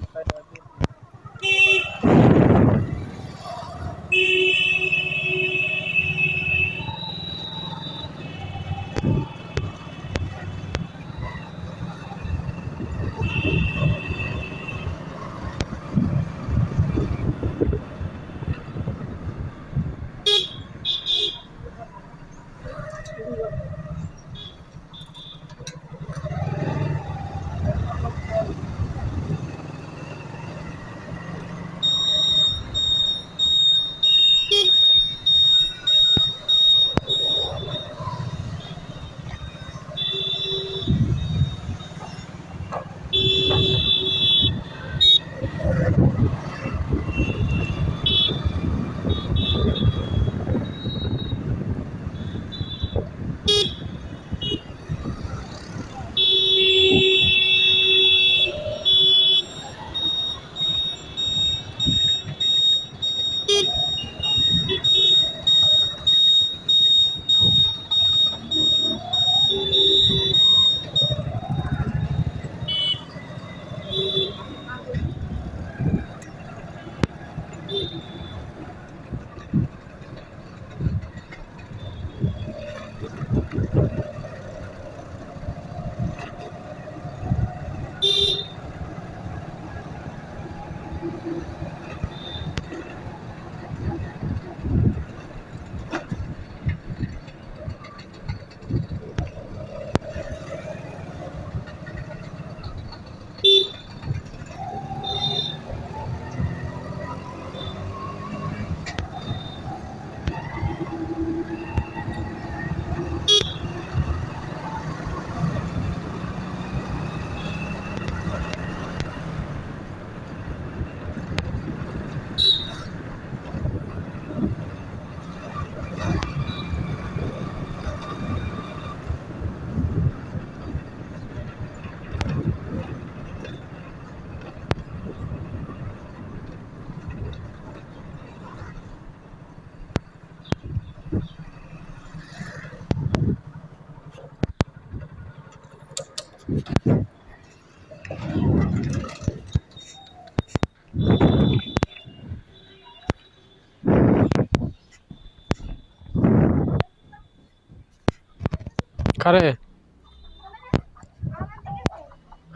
[SPEAKER 1] কারে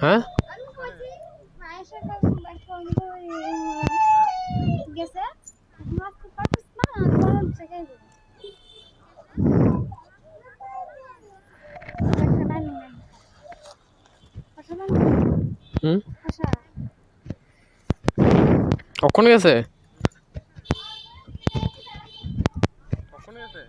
[SPEAKER 1] হ্যাঁ হুম কখন গেছে কখন গেছে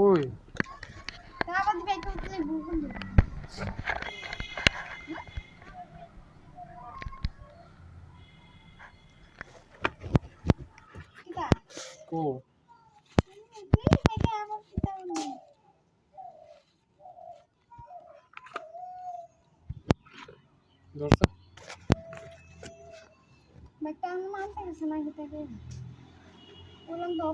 [SPEAKER 1] কই
[SPEAKER 3] তারপর দিবে একটু তুই ভুল দিবি ঠিক আছে
[SPEAKER 1] কো
[SPEAKER 3] তুই দেখে আমার চিন্তা নেই
[SPEAKER 1] ধরছ
[SPEAKER 3] বেটা আমি মানতে গেছে না কি থেকে বললাম তো